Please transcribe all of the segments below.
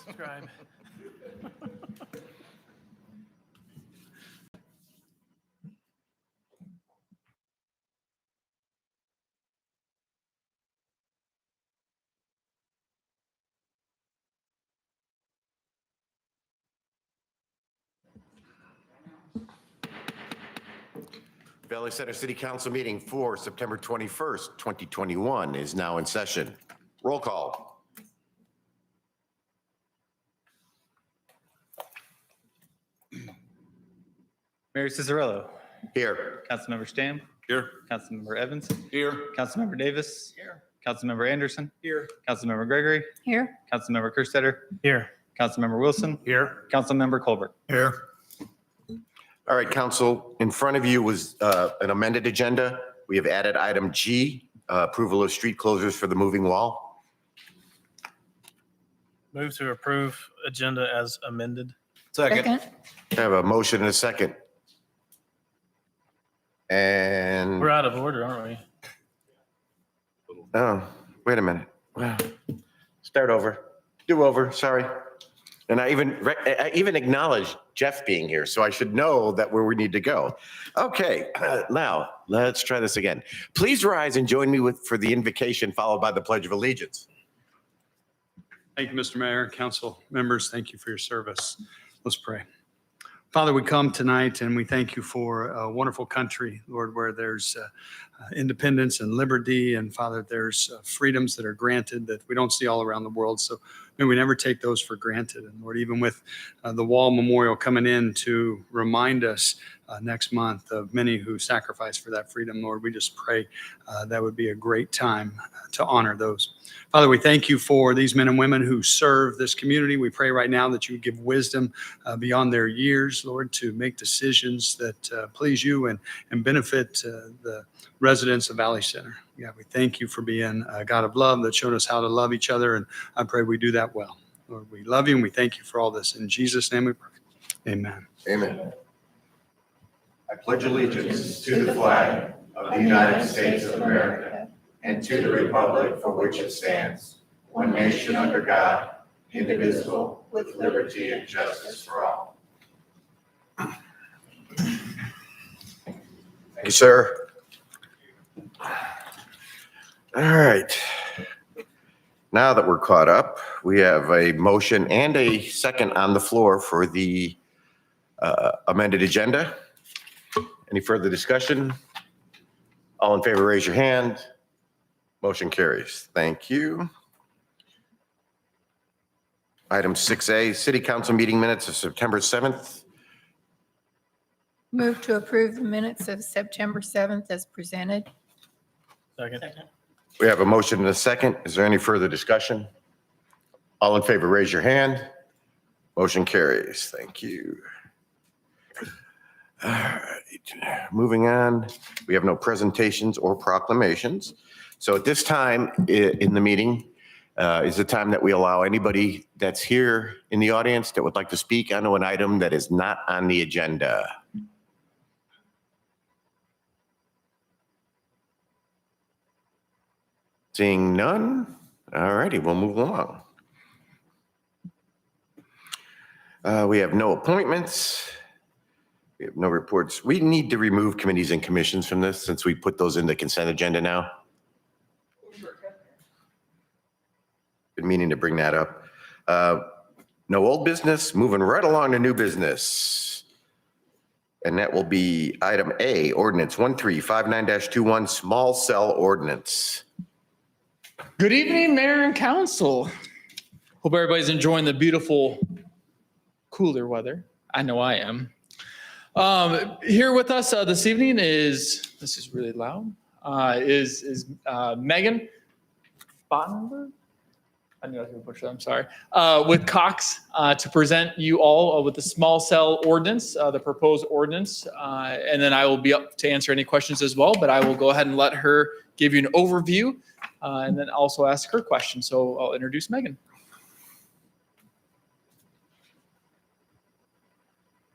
Subscribe. Valley Center City Council meeting for September 21st, 2021 is now in session. Roll call. Mayor Cicerello. Here. Councilmember Stam. Here. Councilmember Evans. Here. Councilmember Davis. Here. Councilmember Anderson. Here. Councilmember Gregory. Here. Councilmember Kerstetter. Here. Councilmember Wilson. Here. Councilmember Colbert. Here. All right, council, in front of you was an amended agenda. We have added item G, approval of street closures for the moving wall. Move to approve agenda as amended. Second. I have a motion and a second. And, We're out of order, aren't we? oh, wait a minute. Wow. Start over, do over, sorry. And I even acknowledged Jeff being here, so I should know that where we need to go. Okay, now let's try this again. Please rise and join me for the invocation followed by the Pledge of Allegiance. Thank you, Mr. Mayor, council members. Thank you for your service. Let's pray. Father, we come tonight and we thank you for a wonderful country, Lord, where there's independence and liberty. And Father, there's freedoms that are granted that we don't see all around the world. So may we never take those for granted. And Lord, even with the Wall Memorial coming in to remind us next month of many who sacrificed for that freedom, Lord, we just pray that would be a great time to honor those. Father, we thank you for these men and women who serve this community. We pray right now that you would give wisdom beyond their years, Lord, to make decisions that please you and benefit the residents of Valley Center. Yeah, we thank you for being a God of love that showed us how to love each other, and I pray we do that well. Lord, we love you and we thank you for all this. In Jesus' name we pray. Amen. Amen. I pledge allegiance to the flag of the United States of America and to the republic for which it stands, one nation under God, indivisible, with liberty and justice for all. Thank you, sir. All right. Now that we're caught up, we have a motion and a second on the floor for the amended agenda. Any further discussion? All in favor, raise your hand. Motion carries. Thank you. Item 6A, City Council meeting minutes of September 7th. Move to approve the minutes of September 7th as presented. Second. We have a motion and a second. Is there any further discussion? All in favor, raise your hand. Motion carries. Thank you. All right, moving on. We have no presentations or proclamations. So at this time in the meeting is the time that we allow anybody that's here in the audience that would like to speak on an item that is not on the agenda. Seeing none. All righty, we'll move along. We have no appointments. We have no reports. We need to remove committees and commissions from this since we put those in the consent agenda now. Been meaning to bring that up. No old business, moving right along to new business. And that will be item A, ordinance 1359-21, small cell ordinance. Good evening, Mayor and Council. Hope everybody's enjoying the beautiful, cooler weather. I know I am. Here with us this evening is, this is really loud, is Megan Bottenberg? I knew I was going to push that, I'm sorry. With Cox to present you all with the small cell ordinance, the proposed ordinance. And then I will be up to answer any questions as well, but I will go ahead and let her give you an overview and then also ask her questions. So I'll introduce Megan.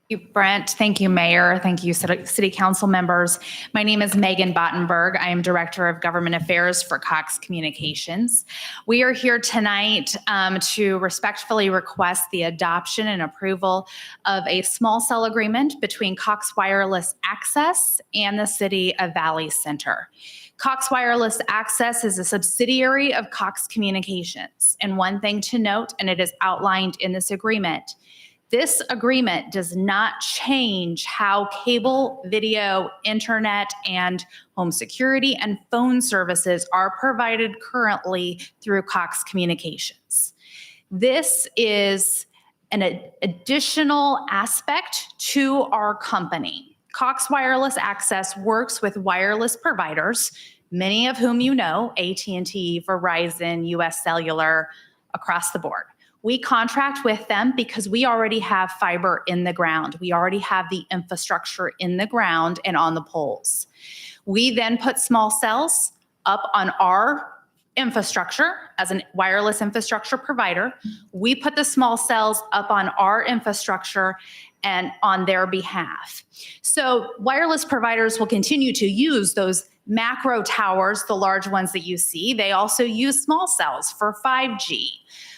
Thank you, Brent. Thank you, Mayor. Thank you, City Council members. My name is Megan Bottenberg. I am Director of Government Affairs for Cox Communications. We are here tonight to respectfully request the adoption and approval of a small cell agreement between Cox Wireless Access and the City of Valley Center. Cox Wireless Access is a subsidiary of Cox Communications. And one thing to note, and it is outlined in this agreement, this agreement does not change how cable, video, internet, and home security and phone services are provided currently through Cox Communications. This is an additional aspect to our company. Cox Wireless Access works with wireless providers, many of whom you know, AT&T, Verizon, US Cellular, across the board. We contract with them because we already have fiber in the ground. We already have the infrastructure in the ground and on the poles. We then put small cells up on our infrastructure as a wireless infrastructure provider. We put the small cells up on our infrastructure and on their behalf. So wireless providers will continue to use those macro towers, the large ones that you see. They also use small cells for 5G.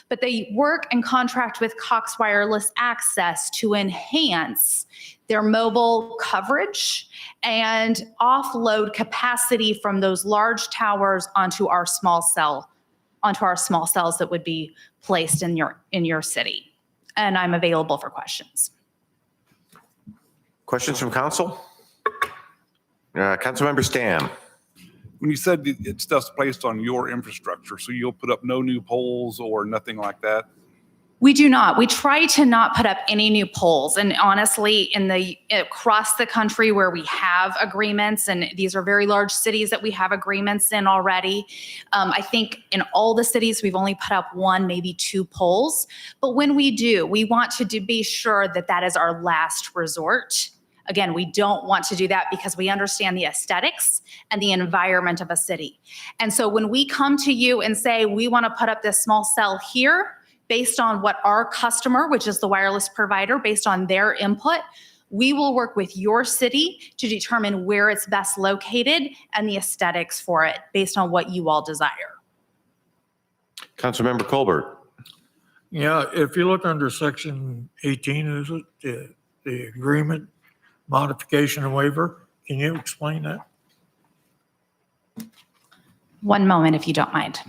But they work and contract with Cox Wireless Access to enhance their mobile coverage and offload capacity from those large towers onto our small cells that would be placed in your city. And I'm available for questions. Questions from council? Councilmember Stam. When you said it's stuff's placed on your infrastructure, so you'll put up no new poles or nothing like that? We do not. We try to not put up any new poles. And honestly, across the country where we have agreements, and these are very large cities that we have agreements in already, I think in all the cities, we've only put up 1, maybe 2 poles. But when we do, we want to be sure that that is our last resort. Again, we don't want to do that because we understand the aesthetics and the environment of a city. And so when we come to you and say, we want to put up this small cell here, based on what our customer, which is the wireless provider, based on their input, we will work with your city to determine where it's best located and the aesthetics for it based on what you all desire. Councilmember Colbert. Yeah, if you look under section 18, is it the agreement, modification and waiver? Can you explain that? One moment, if you don't mind.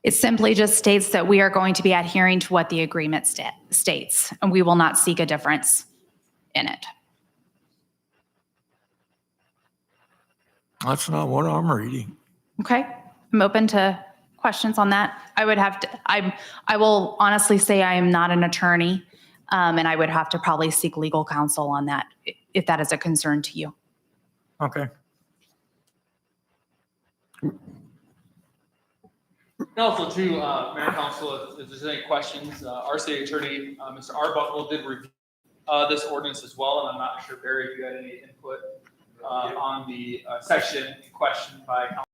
It simply just states that we are going to be adhering to what the agreement states, and we will not seek a difference in it. That's not what I'm reading. Okay, I'm open to questions on that. I will honestly say I am not an attorney, and I would have to probably seek legal counsel on that if that is a concern to you. Okay. And also too, Mayor Council, if there's any questions, our city attorney, Mr. Arbuckle, did review this ordinance as well, and I'm not sure, Barry, if you had any input on the section in question by council.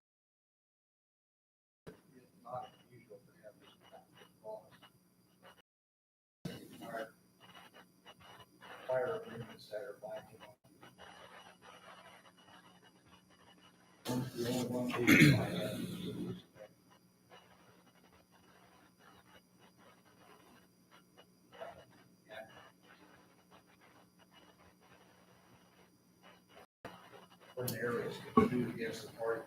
When the area is construed against the party.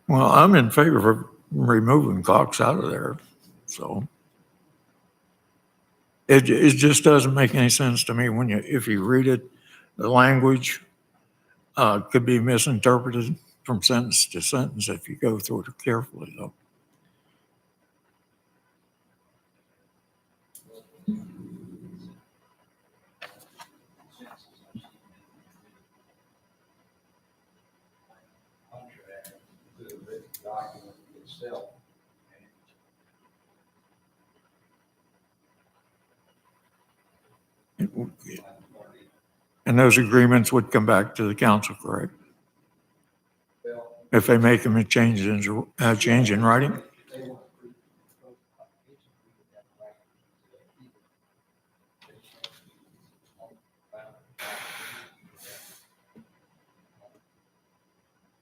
Well, I'm in favor of removing Cox out of there. So It just doesn't make any sense to me when if you read it, the language could be misinterpreted from sentence to sentence if you go through it carefully, though. Contract, the written document itself. And those agreements would come back to the council, correct? If they make them a change in writing?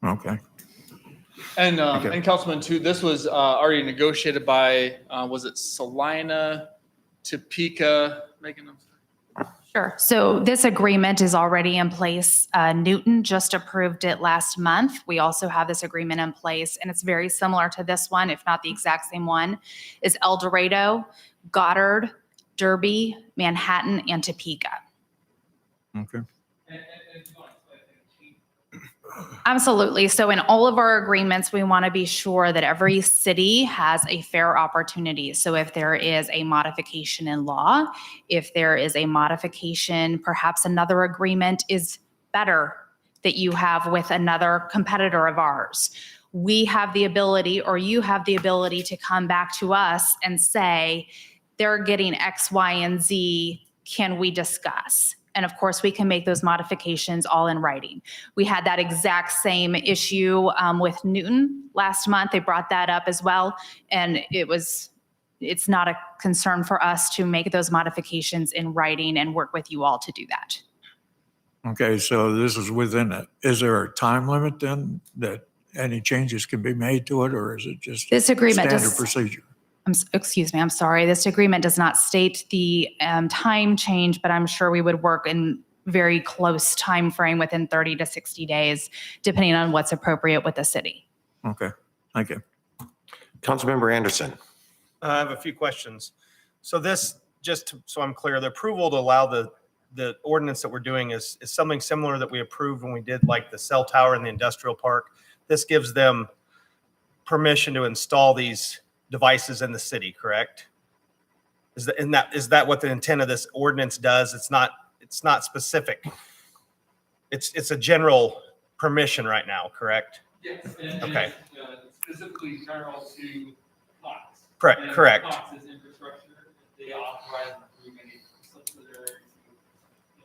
Okay. And, Okay. and Councilman too, this was already negotiated by, was it Salina, Topeka, Megan? Sure. So this agreement is already in place. Newton just approved it last month. We also have this agreement in place, and it's very similar to this one, if not the exact same one, is El Dorado, Goddard, Derby, Manhattan, and Topeka. Okay. Absolutely. So in all of our agreements, we want to be sure that every city has a fair opportunity. So if there is a modification in law, if there is a modification, perhaps another agreement is better that you have with another competitor of ours, we have the ability, or you have the ability, to come back to us and say, they're getting X, Y, and Z. Can we discuss? And of course, we can make those modifications all in writing. We had that exact same issue with Newton last month. They brought that up as well. And it's not a concern for us to make those modifications in writing and work with you all to do that. Okay, so this is within it. Is there a time limit then that any changes can be made to it, or is it just This agreement standard does, procedure? excuse me, I'm sorry. This agreement does not state the time change, but I'm sure we would work in very close time frame within 30 to 60 days, depending on what's appropriate with the city. Okay, thank you. Councilmember Anderson. I have a few questions. So this, so I'm clear, the approval to allow the ordinance that we're doing is something similar that we approved when we did like the cell tower in the industrial park. This gives them permission to install these devices in the city, correct? Is that what the intent of this ordinance does? It's not specific. It's a general permission right now, correct? Yes. Okay. Specifically general to Cox. Correct. Cox's infrastructure, they authorize and approve any subsidiary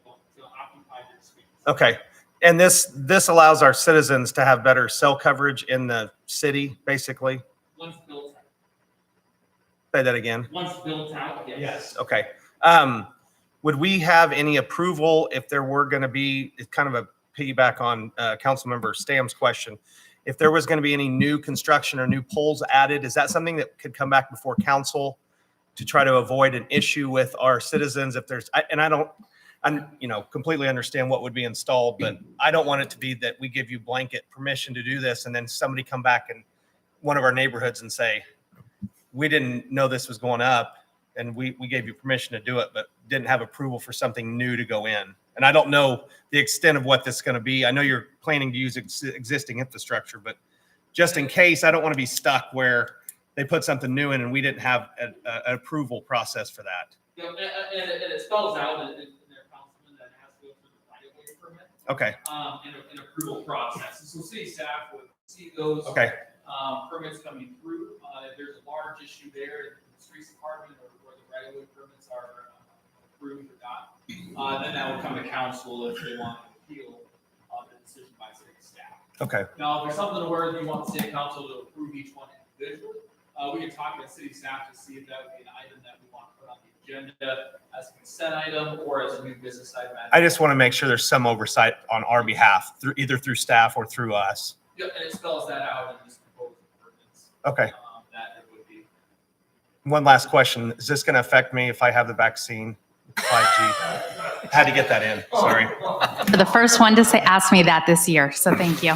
to occupy their space. Okay. And this allows our citizens to have better cell coverage in the city, basically? Once built out. Say that again. Once built out, yes. Okay. Would we have any approval if there were going to be, it's kind of a piggyback on Councilmember Stam's question, if there was going to be any new construction or new poles added, is that something that could come back before council to try to avoid an issue with our citizens? If there's, and I completely understand what would be installed, but I don't want it to be that we give you blanket permission to do this and then somebody come back in one of our neighborhoods and say, we didn't know this was going up and we gave you permission to do it, but didn't have approval for something new to go in. And I don't know the extent of what this is going to be. I know you're planning to use existing infrastructure, but just in case, I don't want to be stuck where they put something new in and we didn't have an approval process for that. Yeah, and it spells out in their councilman that it has to go through the right-of-way permit. Okay. And approval process. And so city staff would see those Okay. Permits coming through. If there's a large issue there in the streets department or where the right-of-way permits are approved or not, then that would come to council if they want to appeal the decision by city staff. Okay. Now, if there's something where you want city council to approve each one individually, we can talk to city staff to see if that would be an item that we want to put on the agenda as a consent item or as a new business item. I just want to make sure there's some oversight on our behalf, either through staff or through us. Yeah, and it spells that out in this proposed ordinance. Okay. That it would be. One last question. Is this going to affect me if I have the vaccine? 5G. Had to get that in. Sorry. For the first one to say, ask me that this year. So thank you.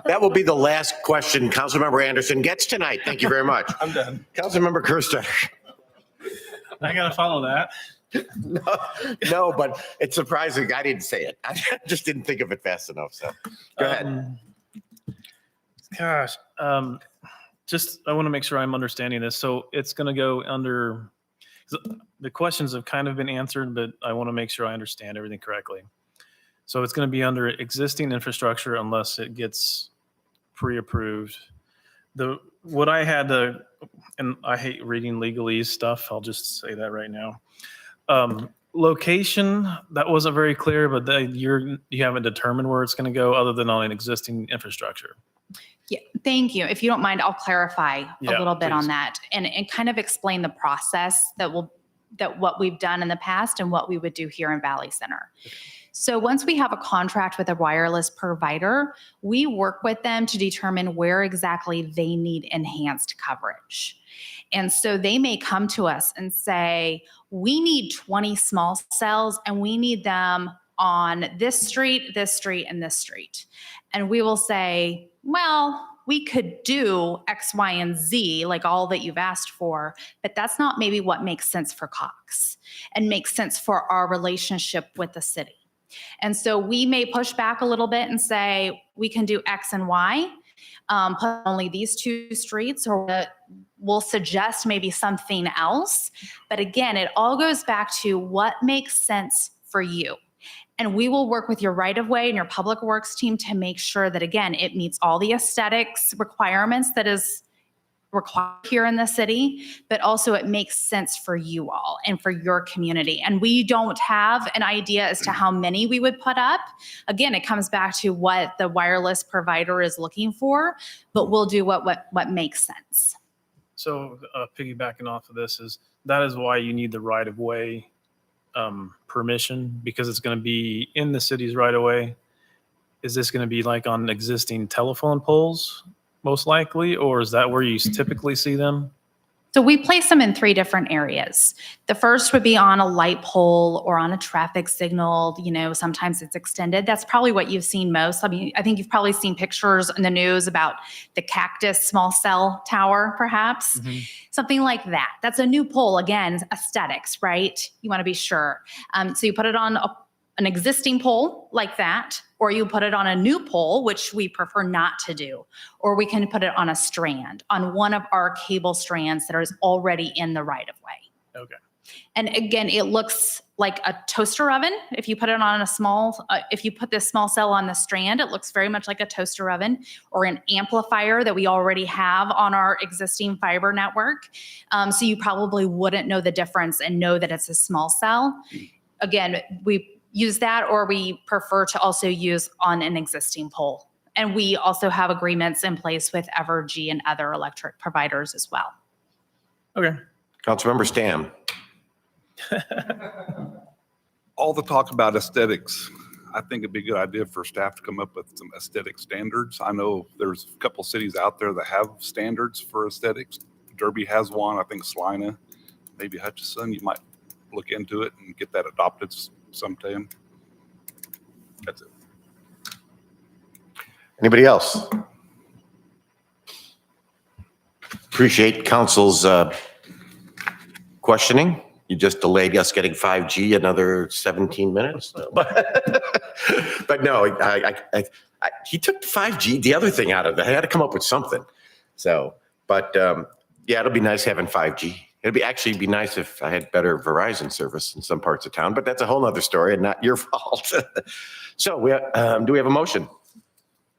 That will be the last question Councilmember Anderson gets tonight. Thank you very much. I'm done. Councilmember Kerstetter. I gotta follow that. No, but it's surprising. I didn't say it. I just didn't think of it fast enough. So go ahead. Gosh, just, I want to make sure I'm understanding this. So it's going to go under, the questions have kind of been answered, but I want to make sure I understand everything correctly. So it's going to be under existing infrastructure unless it gets pre-approved. What I had to, and I hate reading legalese stuff, I'll just say that right now. Location, that wasn't very clear, but you haven't determined where it's going to go other than on an existing infrastructure. Yeah, thank you. If you don't mind, I'll clarify a Yeah, little bit on please. that and kind of explain the process that what we've done in the past and what we would do here in Valley Center. So once we have a contract with a wireless provider, we work with them to determine where exactly they need enhanced coverage. And so they may come to us and say, we need 20 small cells and we need them on this street, and this street. And we will say, well, we could do X, Y, and Z, like all that you've asked for, but that's not maybe what makes sense for Cox and makes sense for our relationship with the city. And so we may push back a little bit and say, we can do X and Y, put only these 2 streets, or we'll suggest maybe something else. But again, it all goes back to what makes sense for you. And we will work with your right-of-way and your public works team to make sure that, again, it meets all the aesthetics requirements that is required here in the city, but also it makes sense for you all and for your community. And we don't have an idea as to how many we would put up. Again, it comes back to what the wireless provider is looking for, but we'll do what makes sense. So piggybacking off of this that is why you need the right-of-way permission, because it's going to be in the city's right-of-way. Is this going to be like on existing telephone poles, most likely, or is that where you typically see them? So we place them in 3 different areas. The first would be on a light pole or on a traffic signal. Sometimes it's extended. That's probably what you've seen most. I mean, I think you've probably seen pictures in the news about the Cactus small cell tower, perhaps. Mm-hmm. Something like that. That's a new pole. Again, aesthetics, right? You want to be sure. So you put it on an existing pole like that, or you put it on a new pole, which we prefer not to do, or we can put it on a strand, on one of our cable strands that is already in the right-of-way. Okay. And again, it looks like a toaster oven. If you put it on if you put this small cell on the strand, it looks very much like a toaster oven or an amplifier that we already have on our existing fiber network. So you probably wouldn't know the difference and know that it's a small cell. Again, we use that, or we prefer to also use on an existing pole. And we also have agreements in place with Evergy and other electric providers as well. Okay. Councilmember Stam. All the talk about aesthetics, I think it'd be a good idea for staff to come up with some aesthetic standards. I know there's a couple cities out there that have standards for aesthetics. Derby has one, I think Salina, maybe Hutchinson. You might look into it and get that adopted sometime. That's it. Anybody else? Appreciate council's questioning. You just delayed us getting 5G another 17 minutes. But no, he took 5G, the other thing out of it. I had to come up with something. So, but yeah, it'll be nice having 5G. It'd actually be nice if I had better Verizon service in some parts of town, but that's a whole nother story and not your fault. So do we have a motion?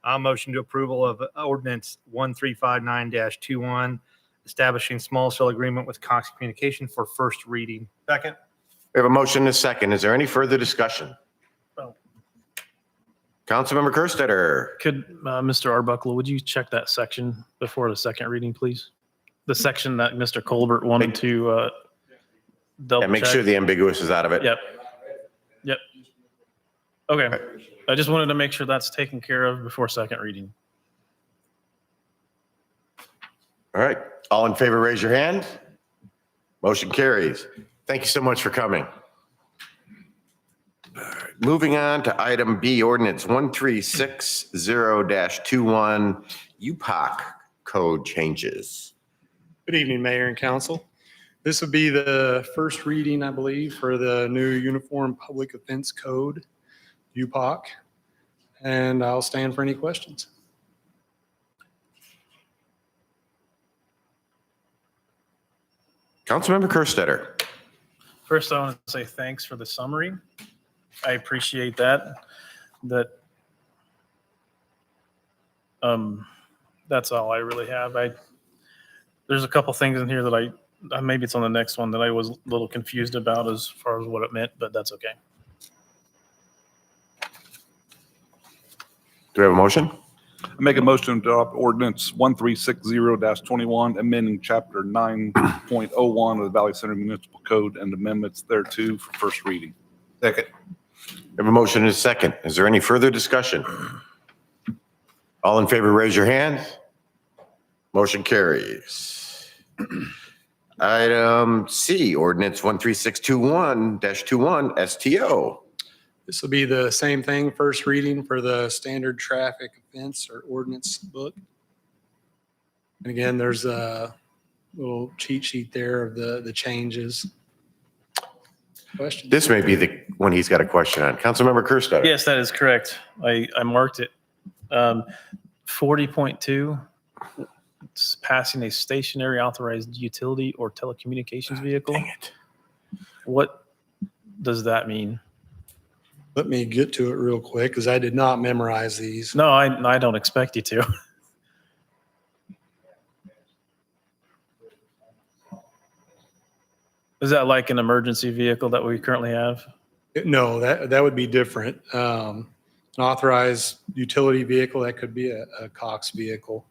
I'll motion to approval of ordinance 1359-21, establishing small cell agreement with Cox Communication for first reading. Second. We have a motion and a second. Is there any further discussion? Well, Councilmember Kerstetter. could Mr. Arbuckle, would you check that section before the second reading, please? The section that Mr. Colbert wanted to double Yeah, make check. sure the ambiguous is out of it. Yep. Okay. I just wanted to make sure that's taken care of before second reading. All right. All in favor, raise your hand. Motion carries. Thank you so much for coming. All right, moving on to item B, ordinance 1360-21, U-Pac code changes. Good evening, Mayor and Council. This would be the first reading, I believe, for the new Uniform Public Offense Code, U-Pac. And I'll stand for any questions. Councilmember Kerstetter. First, I want to say thanks for the summary. I appreciate that. That's all I really have. There's a couple things in here that maybe it's on the next one that I was a little confused about as far as what it meant, but that's okay. Do we have a motion? I make a motion to adopt ordinance 1360-21, amending chapter 9.01 of the Valley Center Municipal Code and amendments thereto for first reading. Second. We have a motion and a second. Is there any further discussion? All in favor, raise your hand. Motion carries. Item C, ordinance 13621-21 STO. This will be the same thing, first reading for the standard traffic offense or ordinance book. And again, there's a little cheat sheet there of the changes. Question? This may be the one he's got a question on. Councilmember Kerstetter. Yes, that is correct. I marked it. 40.2, it's passing a stationary authorized utility or telecommunications vehicle. Dang it. What does that mean? Let me get to it real quick because I did not memorize these. No, I don't expect you to. Is that like an emergency vehicle that we currently have? No, that would be different. An authorized utility vehicle, that could be a Cox vehicle.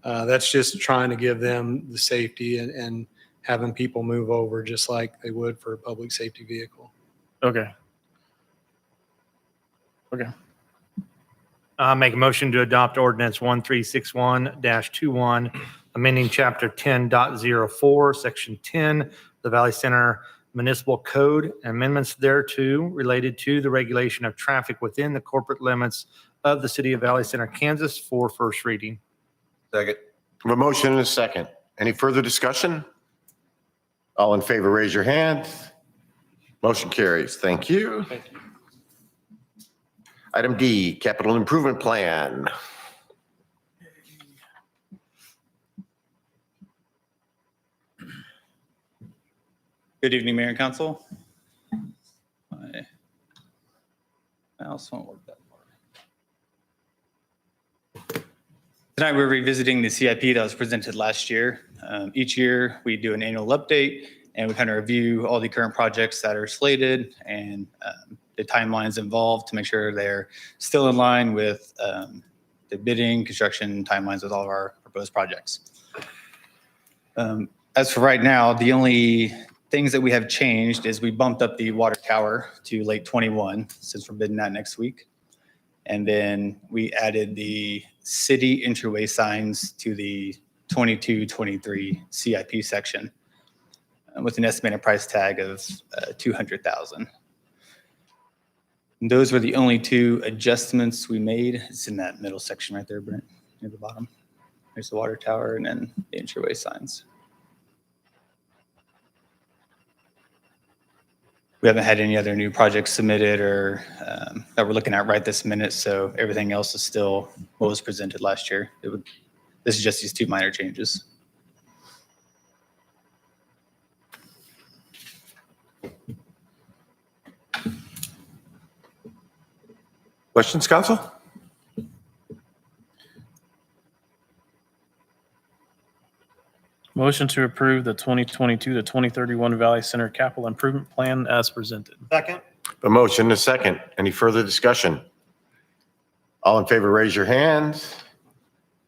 That's just trying to give them the safety and having people move over just like they would for a public safety vehicle. Okay. Make a motion to adopt ordinance 1361-21, amending chapter 10.04, section 10, the Valley Center Municipal Code, amendments thereto related to the regulation of traffic within the corporate limits of the city of Valley Center, Kansas for first reading. Second. We have a motion and a second. Any further discussion? All in favor, raise your hand. Motion carries. Thank you. Thank you. Item D, capital improvement plan. Good evening, Mayor and Council. My mouse won't work that far. Tonight, we're revisiting the CIP that was presented last year. Each year, we do an annual update, and we kind of review all the current projects that are slated and the timelines involved to make sure they're still in line with the bidding, construction timelines with all of our proposed projects. As for right now, the only things that we have changed is we bumped up the water tower to late 21 since we're bidding that next week. And then we added the city entryway signs to the 22-23 CIP section with an estimated price tag of $200,000. Those were the only two adjustments we made. It's in that middle section right there, Brent, near the bottom. There's the water tower and then the entryway signs. We haven't had any other new projects submitted or that we're looking at right this minute, so everything else is still what was presented last year. This is just these two minor changes. Questions, council? Motion to approve the 2022 to 2031 Valley Center Capital Improvement Plan as presented. Second. A motion and a second. Any further discussion? All in favor, raise your hand.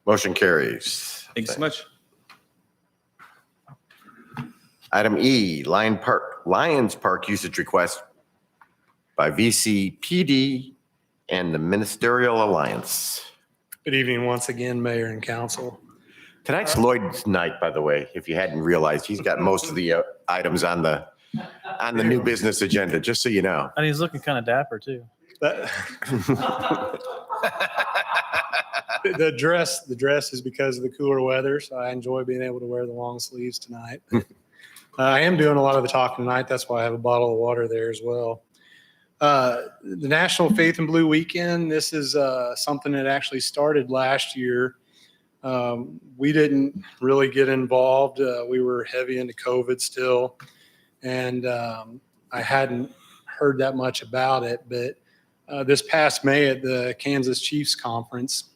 Motion carries. Thank you so much. Item E, Lions Park usage request by VCPD and the Ministerial Alliance. Good evening once again, Mayor and Council. Tonight's Lloyd's night, by the way, if you hadn't realized. He's got most of the items on the new business agenda, just so you know. And he's looking kind of dapper too. The dress is because of the cooler weather, so I enjoy being able to wear the long sleeves tonight. I am doing a lot of the talking tonight. That's why I have a bottle of water there as well. The National Faith in Blue Weekend, this is something that actually started last year. We didn't really get involved. We were heavy into COVID still, and I hadn't heard that much about it. But this past May at the Kansas Chiefs Conference,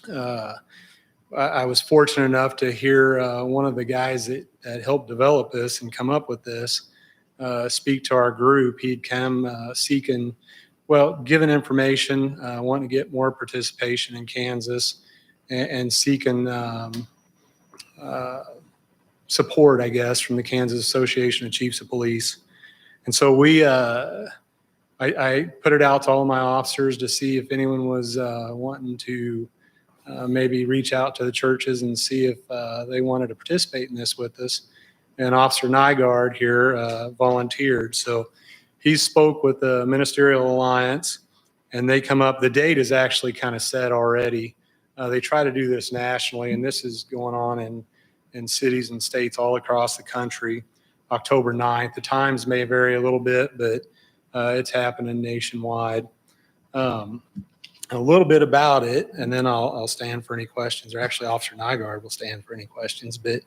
I was fortunate enough to hear one of the guys that helped develop this and come up with this speak to our group. He'd come seeking, given information, wanting to get more participation in Kansas and seeking support, I guess, from the Kansas Association of Chiefs of Police. And so I put it out to all my officers to see if anyone was wanting to maybe reach out to the churches and see if they wanted to participate in this with us. And Officer Nygaard here volunteered. So he spoke with the Ministerial Alliance, and they come up. The date is actually kind of set already. They try to do this nationally, and this is going on in cities and states all across the country, October 9th. The times may vary a little bit, but it's happening nationwide. A little bit about it, and then I'll stand for any questions, or actually Officer Nygaard will stand for any questions. But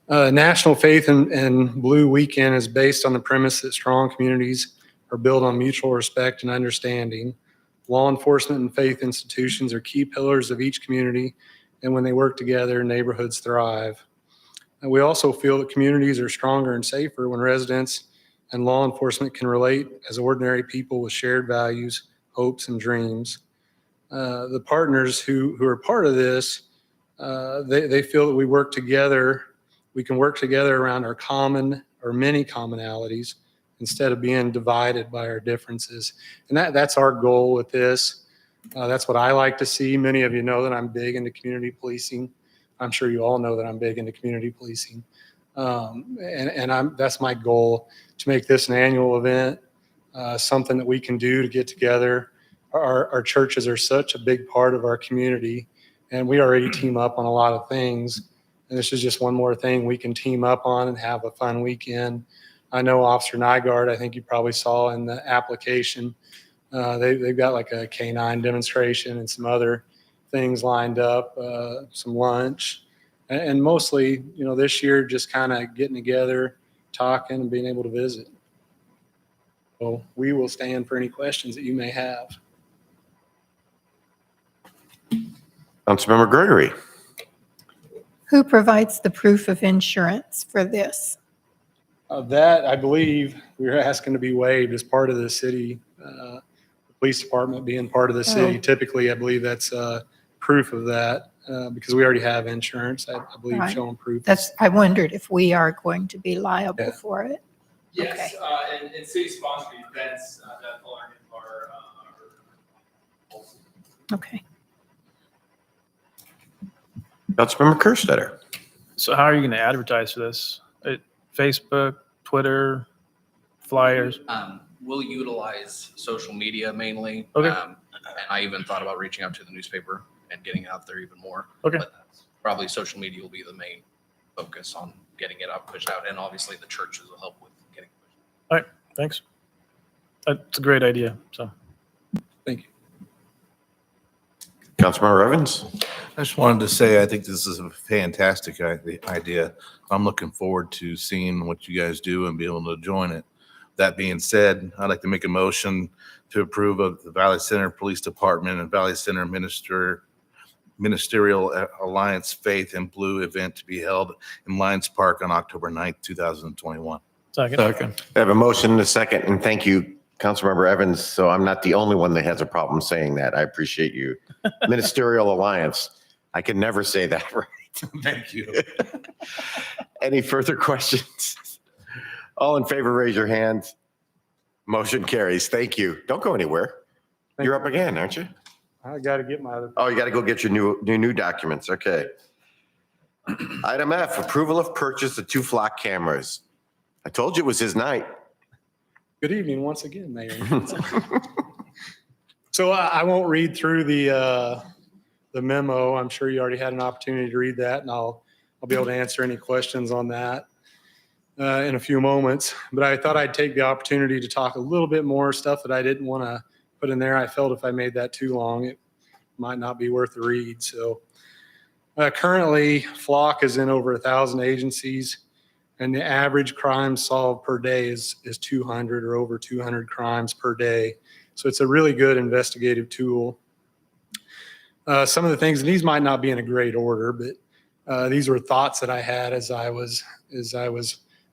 National Faith and Blue Weekend is based on the premise that strong communities are built on mutual respect and understanding. Law enforcement and faith institutions are key pillars of each community, and when they work together, neighborhoods thrive. And we also feel that communities are stronger and safer when residents and law enforcement can relate as ordinary people with shared values, hopes, and dreams. The partners who are part of this, they feel that we work together. We can work together around our many commonalities instead of being divided by our differences. And that's our goal with this. That's what I like to see. Many of you know that I'm big into community policing. I'm sure you all know that I'm big into community policing. That's my goal, to make this an annual event, something that we can do to get together. Our churches are such a big part of our community, and we already team up on a lot of things. And this is just one more thing we can team up on and have a fun weekend. I know Officer Nygaard, I think you probably saw in the application, they've got like a K-9 demonstration and some other things lined up, some lunch. And mostly, this year, just kind of getting together, talking, and being able to visit. So we will stand for any questions that you may have. Councilmember Gregory. Who provides the proof of insurance for this? That, I believe, we were asking to be waived as part of the city, the police department being part of the city. Oh. Typically, I believe that's proof of that because we already have insurance. I believe Right. showing proof. I wondered if we are going to be liable Yeah. for it. Yes, and city-sponsored events that fall under our Okay. Councilmember Kerstetter. So how are you going to advertise for this? Facebook, Twitter, flyers? We'll utilize social media mainly. Okay. And I even thought about reaching out to the newspaper and getting it out there even more. Okay. But probably social media will be the main focus on getting it out, pushed out, and obviously the churches will help with getting it pushed out. All right, thanks. That's a great idea, so. Thank you. Councilmember Evans. I just wanted to say, I think this is a fantastic idea. I'm looking forward to seeing what you guys do and be able to join it. That being said, I'd like to make a motion to approve of the Valley Center Police Department and Valley Center Ministerial Alliance Faith and Blue event to be held in Lions Park on October 9th, 2021. Second. I have a motion and a second, and thank you, Councilmember Evans. So I'm not the only one that has a problem saying that. I appreciate you. Ministerial Alliance. I can never say that right. Thank you. Any further questions? All in favor, raise your hand. Motion carries. Thank you. Don't go anywhere. You're up again, aren't you? I got to get my other. Oh, you got to go get your new documents. Okay. Item F, approval of purchase of 2 flock cameras. I told you it was his night. Good evening once again, Mayor. So I won't read through the memo. I'm sure you already had an opportunity to read that, and I'll be able to answer any questions on that. in a few moments, but I thought I'd take the opportunity to talk a little bit more stuff that I didn't want to put in there. I felt if I made that too long, it might not be worth the read. So currently, FLOC is in over 1,000 agencies, and the average crime solved per day is 200 or over 200 crimes per day. So it's a really good investigative tool. Some of the things, and these might not be in a great order, but these were thoughts that I had as I was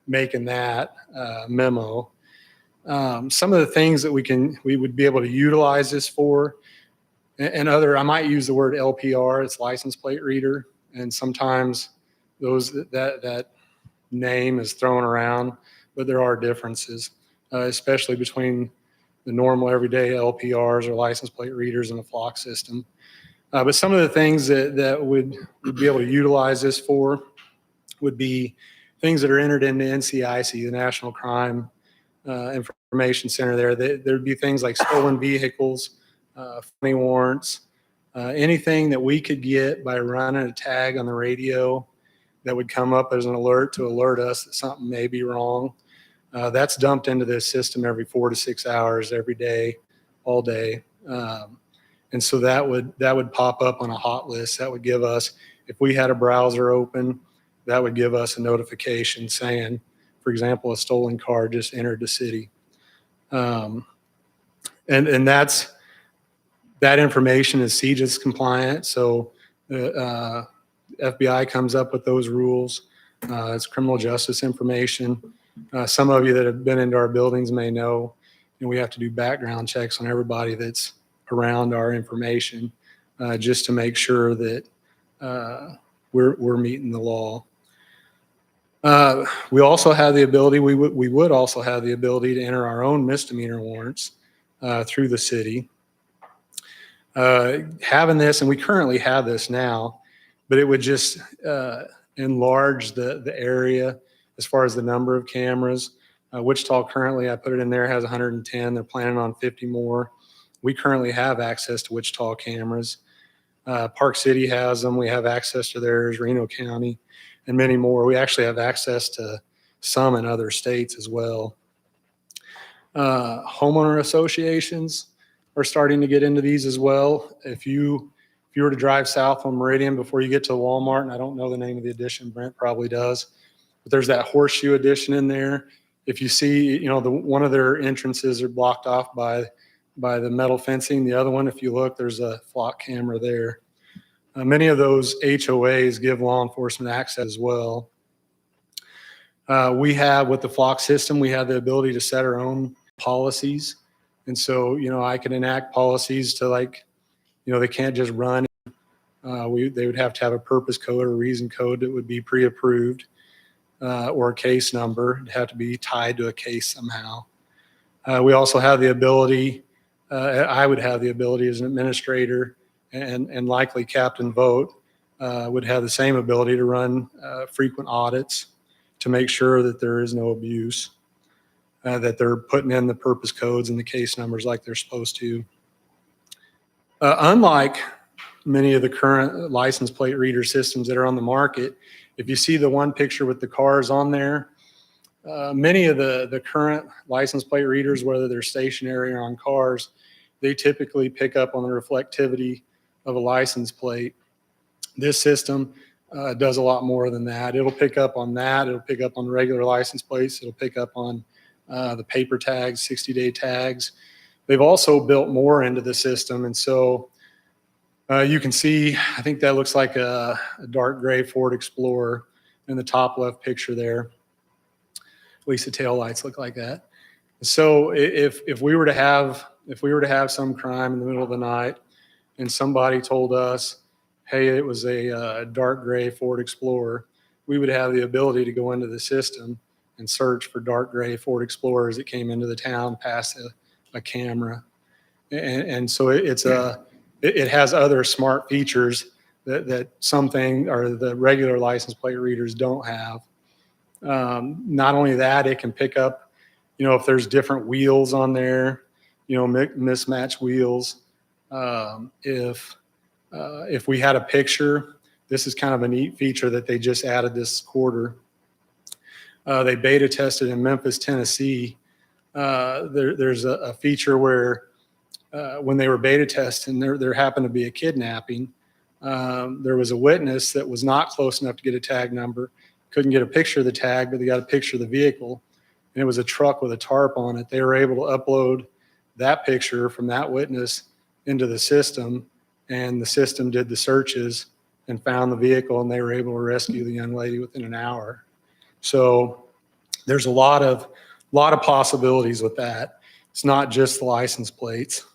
making that memo. Some of the things that we would be able to utilize this for, and other, I might use the word LPR, it's license plate reader, and sometimes that name is thrown around, but there are differences, especially between the normal everyday LPRs or license plate readers and the FLOC system. But some of the things that would be able to utilize this for would be things that are entered into NCIC, the National Crime Information Center there. There'd be things like stolen vehicles, felony warrants, anything that we could get by running a tag on the radio that would come up as an alert to alert us that something may be wrong. That's dumped into this system every 4 to 6 hours, every day, all day. And so that would pop up on a hot list. That would give us, if we had a browser open, that would give us a notification saying, for example, a stolen car just entered the city. And that information is CJIS compliant. So the FBI comes up with those rules. It's criminal justice information. Some of you that have been into our buildings may know, we have to do background checks on everybody that's around our information, just to make sure that we're meeting the law. We also have the ability, we would also have the ability to enter our own misdemeanor warrants through the city. Having this, and we currently have this now, but it would just enlarge the area as far as the number of cameras. Wichita currently, I put it in there, has 110. They're planning on 50 more. We currently have access to Wichita cameras. Park City has them. We have access to theirs, Reno County, and many more. We actually have access to some in other states as well. Homeowner associations are starting to get into these as well. If you were to drive south on Meridian before you get to Walmart, and I don't know the name of the addition, Brent probably does, but there's that horseshoe addition in there. If you see, one of their entrances are blocked off by the metal fencing. The other one, if you look, there's a FLOC camera there. Many of those HOAs give law enforcement access as well. We have, with the FLOC system, we have the ability to set our own policies. And so, I can enact policies to they can't just run. They would have to have a purpose code or reason code that would be pre-approved, or a case number. It'd have to be tied to a case somehow. We also have the ability, I would have the ability as an administrator, and likely Captain Vogt would have the same ability to run frequent audits to make sure that there is no abuse, that they're putting in the purpose codes and the case numbers like they're supposed to. Unlike many of the current license plate reader systems that are on the market, if you see the one picture with the cars on there, many of the current license plate readers, whether they're stationary or on cars, they typically pick up on the reflectivity of a license plate. This system does a lot more than that. It'll pick up on that. It'll pick up on regular license plates. It'll pick up on the paper tags, 60-day tags. They've also built more into the system. And so you can see, I think that looks like a dark gray Ford Explorer in the top left picture there. At least the taillights look like that. So if we were to have some crime in the middle of the night and somebody told us, hey, it was a dark gray Ford Explorer, we would have the ability to go into the system and search for dark gray Ford Explorers that came into the town past a camera. And so it has other smart features that something or the regular license plate readers don't have. Not only that, it can pick up, if there's different wheels on there, mismatched wheels. If we had a picture, this is kind of a neat feature that they just added this quarter. They beta tested in Memphis, Tennessee. There's a feature where when they were beta testing, there happened to be a kidnapping. There was a witness that was not close enough to get a tag number, couldn't get a picture of the tag, but they got a picture of the vehicle, and it was a truck with a tarp on it. They were able to upload that picture from that witness into the system, and the system did the searches and found the vehicle, and they were able to rescue the young lady within an hour. So there's a lot of possibilities with that. It's not just the license plates.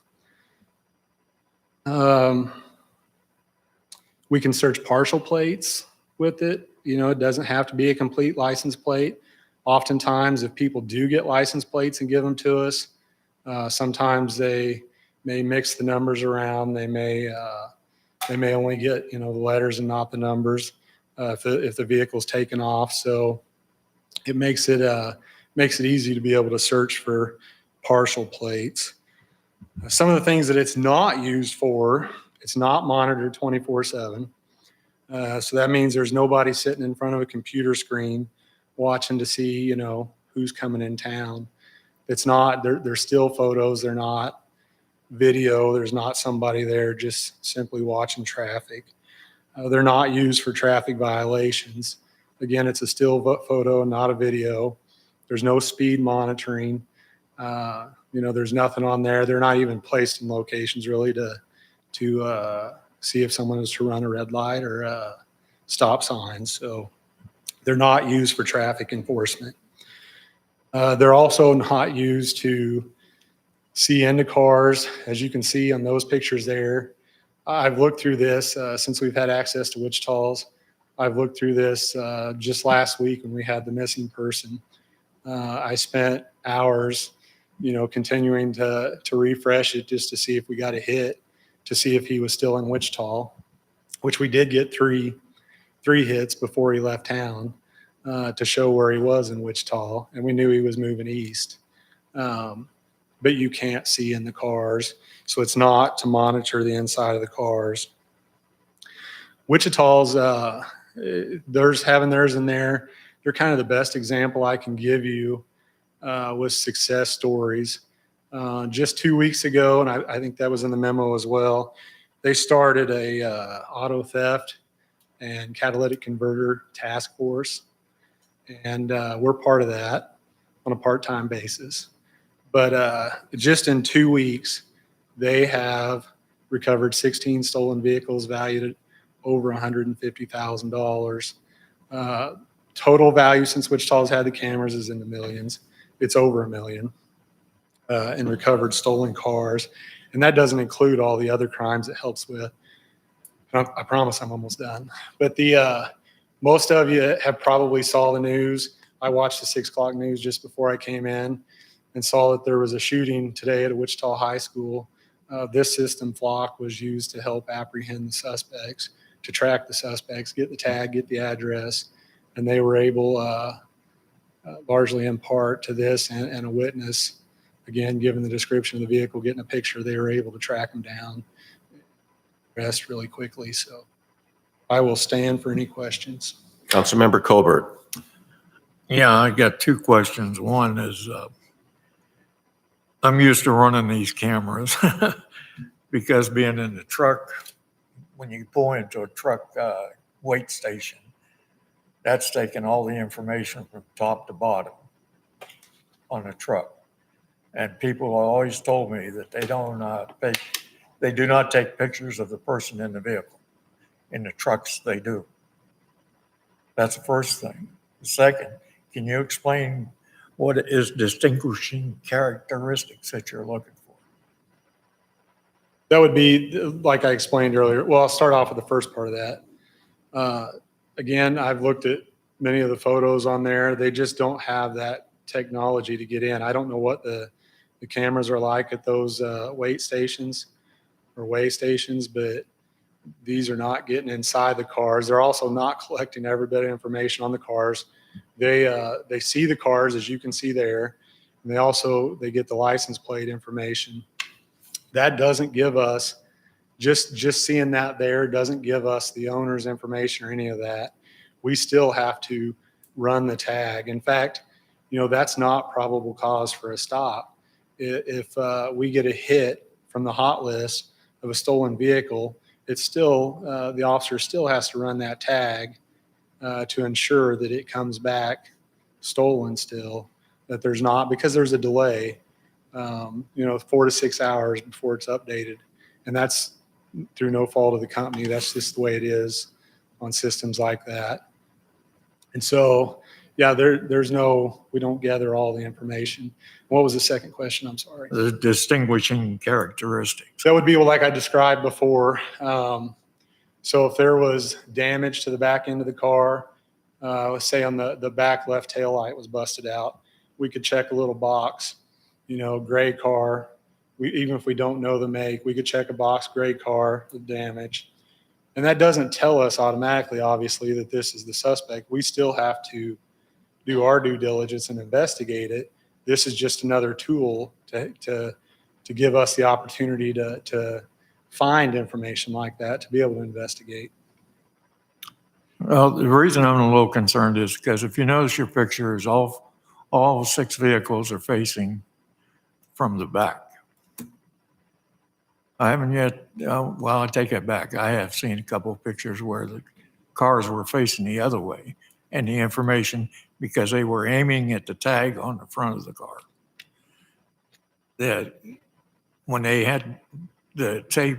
We can search partial plates with it. It doesn't have to be a complete license plate. Oftentimes, if people do get license plates and give them to us, sometimes they may mix the numbers around. They may only get the letters and not the numbers if the vehicle's taken off. So it makes it easy to be able to search for partial plates. Some of the things that it's not used for, it's not monitored 24/7. So that means there's nobody sitting in front of a computer screen watching to see, who's coming in town. It's not, they're still photos. They're not video. There's not somebody there just simply watching traffic. They're not used for traffic violations. Again, it's a still photo, not a video. There's no speed monitoring. There's nothing on there. They're not even placed in locations really to see if someone is to run a red light or stop signs. So they're not used for traffic enforcement. They're also not used to see into cars. As you can see on those pictures there, I've looked through this since we've had access to Wichita's. I've looked through this just last week when we had the missing person. I spent hours, continuing to refresh it just to see if we got a hit, to see if he was still in Wichita, which we did get three hits before he left town to show where he was in Wichita, and we knew he was moving east. But you can't see in the cars, so it's not to monitor the inside of the cars. Wichita's, there's having theirs in there. They're kind of the best example I can give you with success stories. Just 2 weeks ago, and I think that was in the memo as well, they started a auto theft and catalytic converter task force, and we're part of that on a part-time basis. But just in 2 weeks, they have recovered 16 stolen vehicles valued at over $150,000. Total value since Wichita's had the cameras is in the millions. It's over $1 million in recovered stolen cars. And that doesn't include all the other crimes it helps with. I promise I'm almost done. But most of you have probably saw the news. I watched the 6 o'clock news just before I came in and saw that there was a shooting today at a Wichita high school. This system, Flock, was used to help apprehend the suspects, to track the suspects, get the tag, get the address. And they were able, largely in part to this and a witness, again, given the description of the vehicle, getting a picture, they were able to track them down, arrest really quickly. So I will stand for any questions. Councilmember Colbert. Yeah, I got 2 questions. One is, I'm used to running these cameras because being in the truck, when you pull into a truck weight station, that's taking all the information from top to bottom on a truck. And people always told me that they do not take pictures of the person in the vehicle. In the trucks, they do. That's the first thing. The second, can you explain what is distinguishing characteristics that you're looking for? That would be, like I explained earlier. Well, I'll start off with the first part of that. Again, I've looked at many of the photos on there. They just don't have that technology to get in. I don't know what the cameras are like at those weight stations or weigh stations, but these are not getting inside the cars. They're also not collecting every bit of information on the cars. They see the cars, as you can see there, and they get the license plate information. That doesn't give us, just seeing that there doesn't give us the owner's information or any of that. We still have to run the tag. In fact, that's not probable cause for a stop. If we get a hit from the hot list of a stolen vehicle, it's still, the officer still has to run that tag to ensure that it comes back stolen still, that there's not, because there's a delay, 4 to 6 hours before it's updated. And that's through no fault of the company. That's just the way it is on systems like that. And so, yeah, we don't gather all the information. What was the second question? I'm sorry. The distinguishing characteristics. That would be like I described before. So if there was damage to the back end of the car, let's say on the back left tail light was busted out, we could check a little box, gray car. Even if we don't know the make, we could check a box, gray car with damage. And that doesn't tell us automatically, obviously, that this is the suspect. We still have to do our due diligence and investigate it. This is just another tool to give us the opportunity to find information like that, to be able to investigate. Well, the reason I'm a little concerned is because if you notice your pictures, all 6 vehicles are facing from the back. I haven't yet, well, I take it back. I have seen a couple of pictures where the cars were facing the other way, and the information, because they were aiming at the tag on the front of the car. That when they had the tape,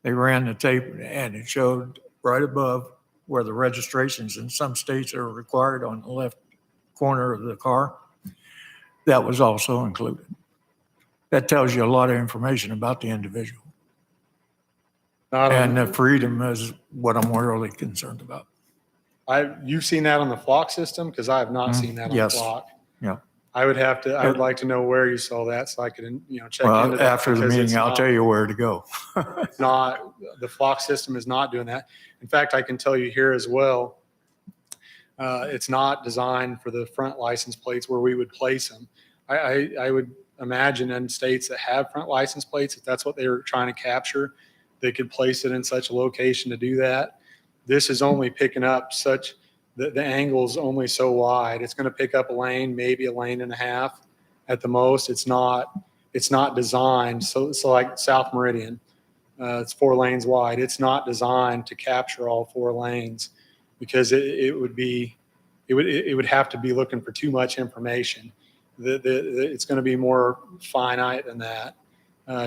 they ran the tape and it showed right above where the registrations in some states are required on the left corner of the car. That was also included. That tells you a lot of information about the individual. And the freedom is what I'm really concerned about. You've seen that on the flock system? Because I have not seen that on the flock. Yeah. I would like to know where you saw that so I could, check into Well, that. after the meeting, I'll tell you where to go. The flock system is not doing that. In fact, I can tell you here as well, it's not designed for the front license plates where we would place them. I would imagine in states that have front license plates, if that's what they were trying to capture, they could place it in such a location to do that. This is only picking up the angle's only so wide. It's going to pick up a lane, maybe a lane and a half at the most. It's not designed. So like South Meridian, it's 4 lanes wide. It's not designed to capture all 4 lanes because it would have to be looking for too much information. It's going to be more finite than that,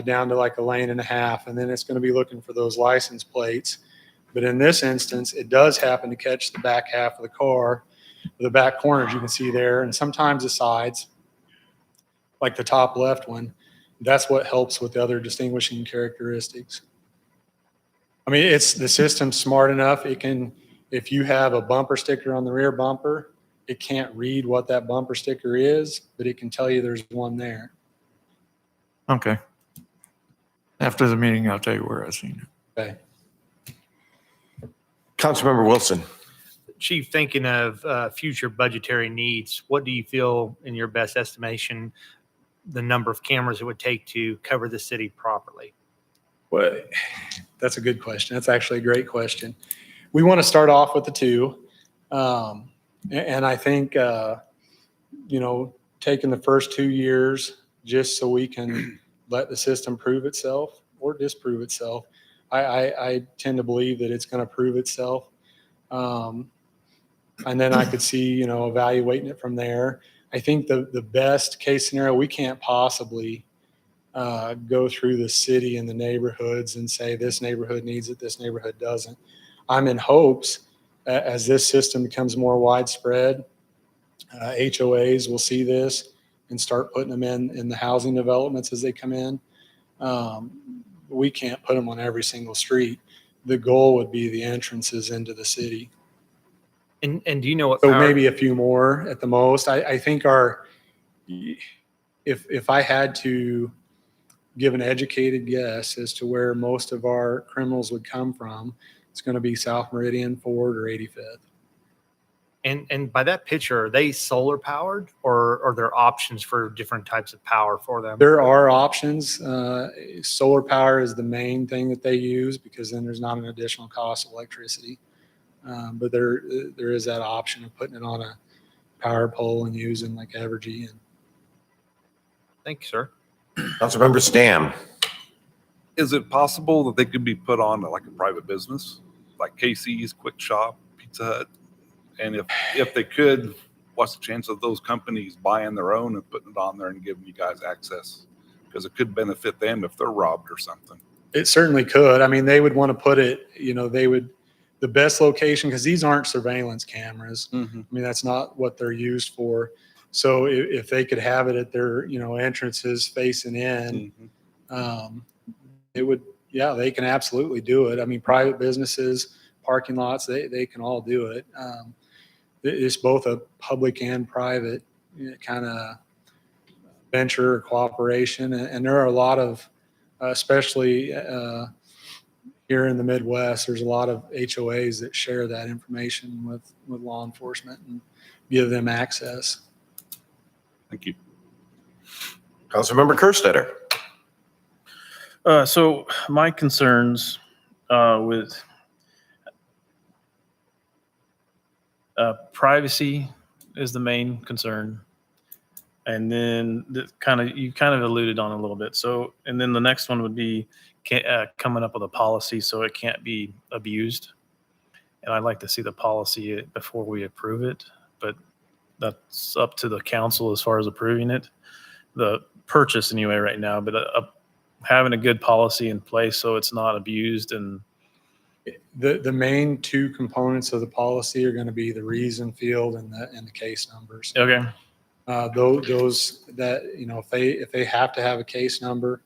down to like a lane and a half. And then it's going to be looking for those license plates. But in this instance, it does happen to catch the back half of the car, the back corners you can see there, and sometimes the sides, like the top left one. That's what helps with the other distinguishing characteristics. I mean, the system's smart enough. It can, if you have a bumper sticker on the rear bumper, it can't read what that bumper sticker is, but it can tell you there's one there. Okay. After the meeting, I'll tell you where I've seen it. Okay. Councilmember Wilson. Chief, thinking of future budgetary needs, what do you feel, in your best estimation, the number of cameras it would take to cover the city properly? Well, that's a good question. That's actually a great question. We want to start off with the 2. And I think, taking the first 2 years just so we can let the system prove itself or disprove itself. I tend to believe that it's going to prove itself. And then I could see, evaluating it from there. I think the best case scenario, we can't possibly go through the city and the neighborhoods and say this neighborhood needs it, this neighborhood doesn't. I'm in hopes as this system becomes more widespread, HOAs will see this and start putting them in the housing developments as they come in. We can't put them on every single street. The goal would be the entrances into the city. And do you know what? So maybe a few more at the most. I think if I had to give an educated guess as to where most of our criminals would come from, it's going to be South Meridian, Ford, or 85th. And by that picture, are they solar powered, or are there options for different types of power for them? There are options. Solar power is the main thing that they use because then there's not an additional cost of electricity. But there is that option of putting it on a power pole and using like Evergy. And Thank you, sir. Councilmember Stam. Is it possible that they could be put on like a private business, like Casey's, Quick Shop, Pizza Hut? And if they could, what's the chance of those companies buying their own and putting it on there and giving you guys access? Because it could benefit them if they're robbed or something. it certainly could. I mean, they would want to put it, the best location, because these aren't surveillance cameras. I mean, that's not what they're used for. So if they could have it at their, entrances facing in, it would, yeah, they can absolutely do it. I mean, private businesses, parking lots, they can all do it. It's both a public and private kind of venture or cooperation. And there are a lot of, especially here in the Midwest, there's a lot of HOAs that share that information with law enforcement and give them access. Thank you. Councilmember Kerstetter. So my concerns with privacy is the main concern. And then you kind of alluded on a little bit. So, and then the next one would be coming up with a policy so it can't be abused. And I'd like to see the policy before we approve it, but that's up to the council as far as approving it. The purchase anyway right now, but having a good policy in place so it's not abused. And the main two components of the policy are going to be the reason field and the case numbers. Okay. Those that, if they have to have a case number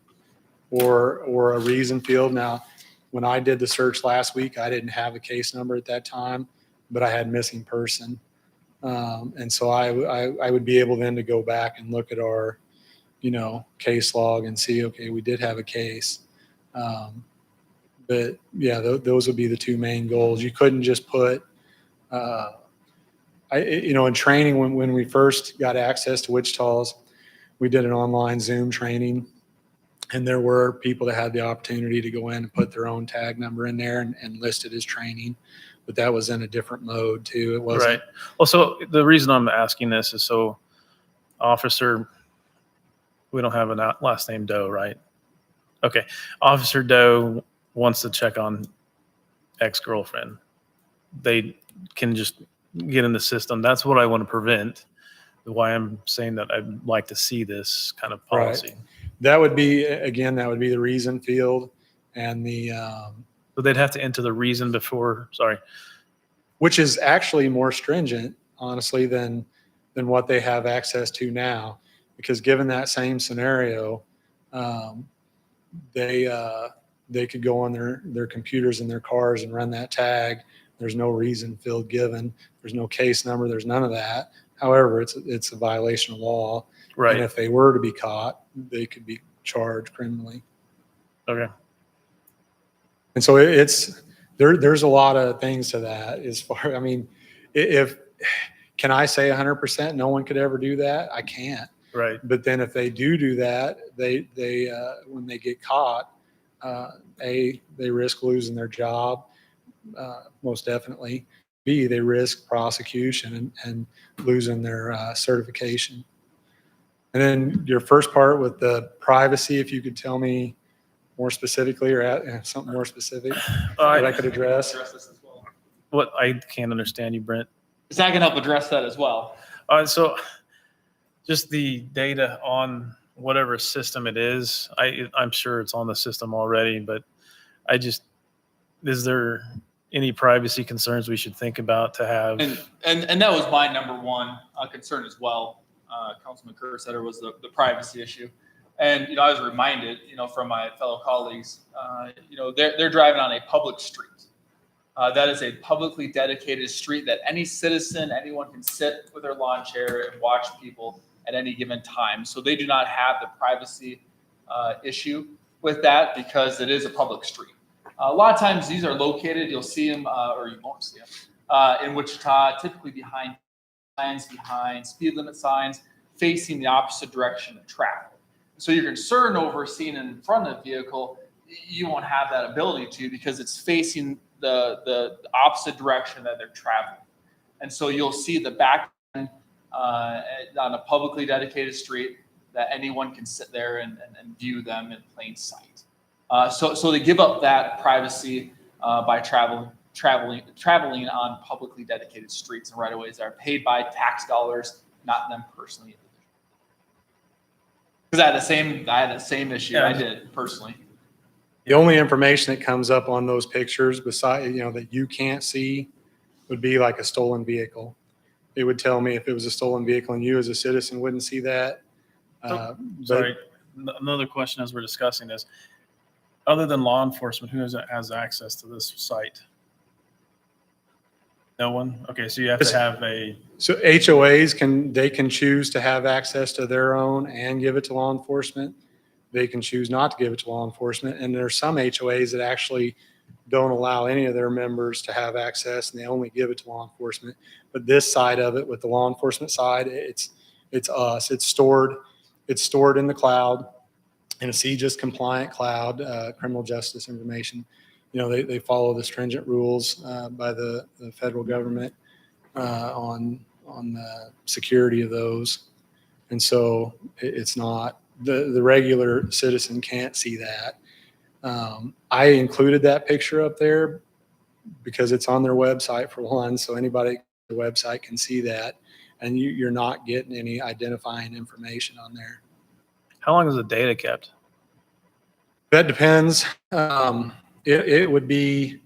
or a reason field. Now, when I did the search last week, I didn't have a case number at that time, but I had missing person. And so I would be able then to go back and look at our, case log and see, okay, we did have a case. But yeah, those would be the two main goals. You couldn't just put, in training, when we first got access to Wichita's, we did an online Zoom training, and there were people that had the opportunity to go in and put their own tag number in there and list it as training, but that was in a different mode too. It wasn't. Right. Well, so the reason I'm asking this is so Officer, we don't have a last name Doe, right? Okay. Officer Doe wants to check on ex-girlfriend. They can just get in the system. That's what I want to prevent. Why I'm saying that I'd like to see this kind of policy. Right. That would be the reason field and the. So they'd have to enter the reason before, which is actually more stringent, honestly, than what they have access to now. Because given that same scenario, they could go on their computers in their cars and run that tag. There's no reason field given. There's no case number. There's none of that. However, it's a violation of law. Right. And if they were to be caught, they could be charged criminally. Okay. And so there's a lot of things to that as far, I mean, can I say 100% no one could ever do that? I can't. Right. But then if they do that, they when they get caught, A, they risk losing their job, most definitely. B, they risk prosecution and losing their certification. And then your first part with the privacy, if you could tell me more specifically or something more specific that I could address. What I can't understand you, Brent. Is that going to help address that as well? So just the data on whatever system it is, I'm sure it's on the system already, but is there any privacy concerns we should think about to have? And that was my number one concern as well. Councilman Kerstetter was the privacy issue. And, I was reminded, from my fellow colleagues, they're driving on a public street. That is a publicly dedicated street that any citizen, anyone can sit with their lawn chair and watch people at any given time. So they do not have the privacy issue with that because it is a public street. A lot of times these are located, you'll see them, or you won't see them, in Wichita, typically behind signs, behind speed limit signs, facing the opposite direction of traffic. So your concern over seeing in front of the vehicle, you won't have that ability to because it's facing the opposite direction that they're traveling. And so you'll see the back end on a publicly dedicated street that anyone can sit there and view them in plain sight. So they give up that privacy by traveling on publicly dedicated streets and right-of-ways that are paid by tax dollars, not them personally. Because I had the same issue. Yeah. I did personally. The only information that comes up on those pictures beside, that you can't see would be like a stolen vehicle. It would tell me if it was a stolen vehicle, and you as a citizen wouldn't see that. But Sorry, another question as we're discussing this. Other than law enforcement, who has access to this site? No one? Okay, so you have to have So HOAs can choose to have access to their own and give it to law enforcement. They can choose not to give it to law enforcement. And there are some HOAs that actually don't allow any of their members to have access, and they only give it to law enforcement. But this side of it, with the law enforcement side, it's us. It's stored in the cloud, in a CJIS compliant cloud, criminal justice information. They follow the stringent rules by the federal government on the security of those. And so it's not, the regular citizen can't see that. I included that picture up there because it's on their website for one, so anybody on the website can see that, and you're not getting any identifying information on there. how long is the data kept? That depends. It would be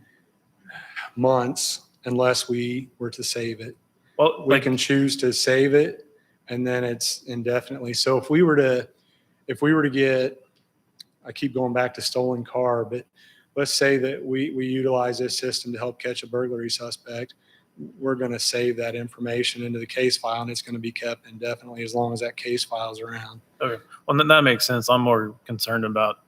months unless we were to save it. Well, We can choose to save it, and then it's indefinitely. So if we were to get, I keep going back to stolen car, but let's say that we utilize this system to help catch a burglary suspect. We're going to save that information into the case file, and it's going to be kept indefinitely as long as that case file's around. Okay, well, then that makes sense. I'm more concerned about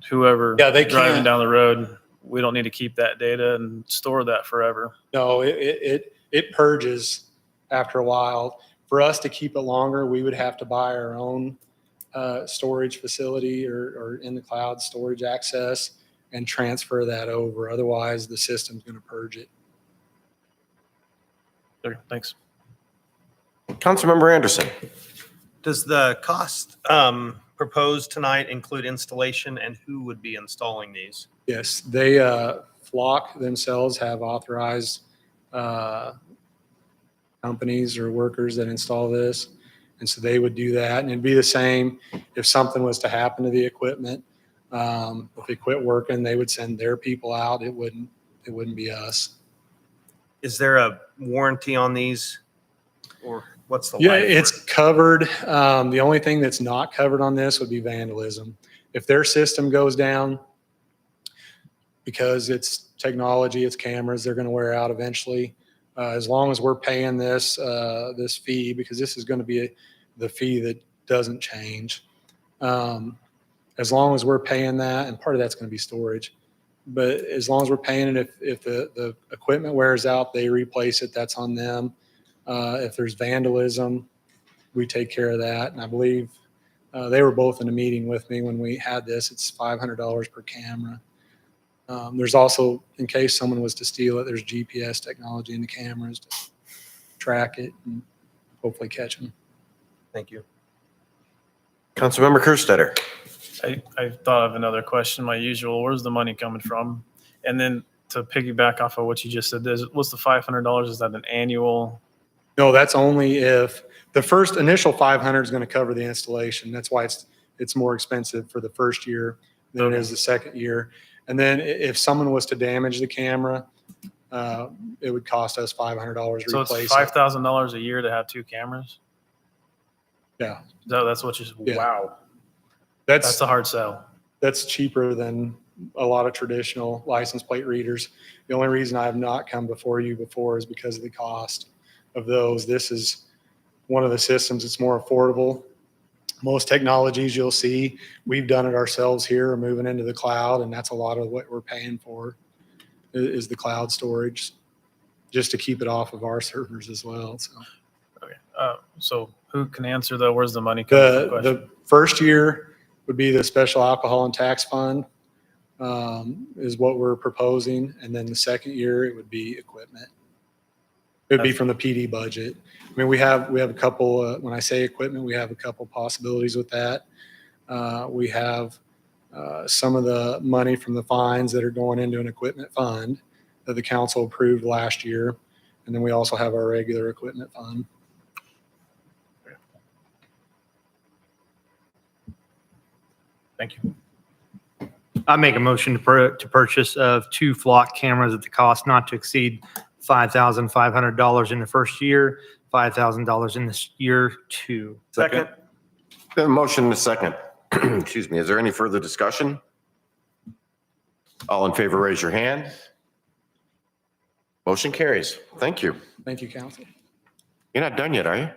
whoever Yeah, they driving can't- down the road. We don't need to keep that data and store that forever. No, it purges after a while. For us to keep it longer, we would have to buy our own storage facility or in the cloud storage access and transfer that over. Otherwise, the system's going to purge it. Okay, thanks. Councilmember Anderson. Does the cost proposed tonight include installation, and who would be installing these? Yes, they Flock themselves have authorized companies or workers that install this. And so they would do that. And it'd be the same if something was to happen to the equipment. If it quit working, they would send their people out. It wouldn't be us. Is there a warranty on these, or what's the Yeah, life? it's covered. The only thing that's not covered on this would be vandalism. If their system goes down, because it's technology, it's cameras, they're going to wear out eventually. As long as we're paying this fee, because this is going to be the fee that doesn't change. As long as we're paying that, and part of that's going to be storage, but as long as we're paying it, if the equipment wears out, they replace it. That's on them. If there's vandalism, we take care of that. And I believe they were both in a meeting with me when we had this. It's $500 per camera. There's also, in case someone was to steal it, there's GPS technology in the cameras to track it and hopefully catch them. Thank you. Councilmember Kerstetter. I thought of another question, my usual, where's the money coming from? And then to piggyback off of what you just said, what's the $500? Is that an annual? No, that's only if the first initial 500 is going to cover the installation. That's why it's more expensive for the first year than it is the second year. And then if someone was to damage the camera, it would cost us $500 to So replace it's it. $5,000 a year to have 2 cameras? Yeah. That's what Yeah. wow. That's That's a hard sell. that's cheaper than a lot of traditional license plate readers. The only reason I have not come before you before is because of the cost of those. This is one of the systems that's more affordable. Most technologies you'll see, we've done it ourselves here, moving into the cloud, and that's a lot of what we're paying for is the cloud storage, just to keep it off of our servers as well. So Okay. So who can answer though? Where's the money coming from? the first year would be the special alcohol and tax fund. is what we're proposing. And then the second year, it would be equipment. It would be from the PD budget. I mean, we have a couple, when I say equipment, we have a couple possibilities with that. We have some of the money from the fines that are going into an equipment fund that the council approved last year. And then we also have our regular equipment fund. Thank you. I make a motion to purchase of 2 flock cameras at the cost not to exceed $5,500 in the first year, $5,000 in this year 2. Second. A motion and a second. Excuse me. Is there any further discussion? All in favor, raise your hand. Motion carries. Thank you. Thank you, council. You're not done yet, are you?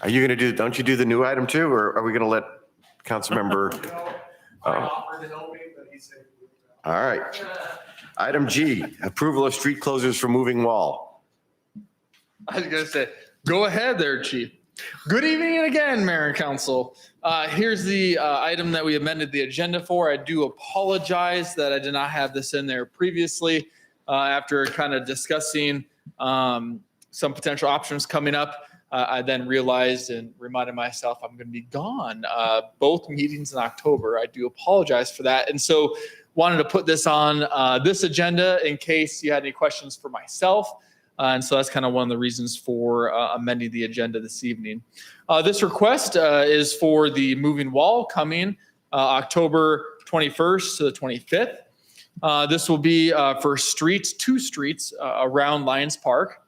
Are you going to don't you do the new item too, or are we going to let Councilmember? All right. Item G, approval of street closures for moving wall. I was going to say, go ahead there, Chief. Good evening and again, Mayor and Council. Here's the item that we amended the agenda for. I do apologize that I did not have this in there previously. After kind of discussing some potential options coming up, I then realized and reminded myself I'm going to be gone both meetings in October. I do apologize for that. And so wanted to put this on this agenda in case you had any questions for myself. And so that's kind of one of the reasons for amending the agenda this evening. This request is for the moving wall coming October 21st to the 25th. This will be for two streets around Lions Park.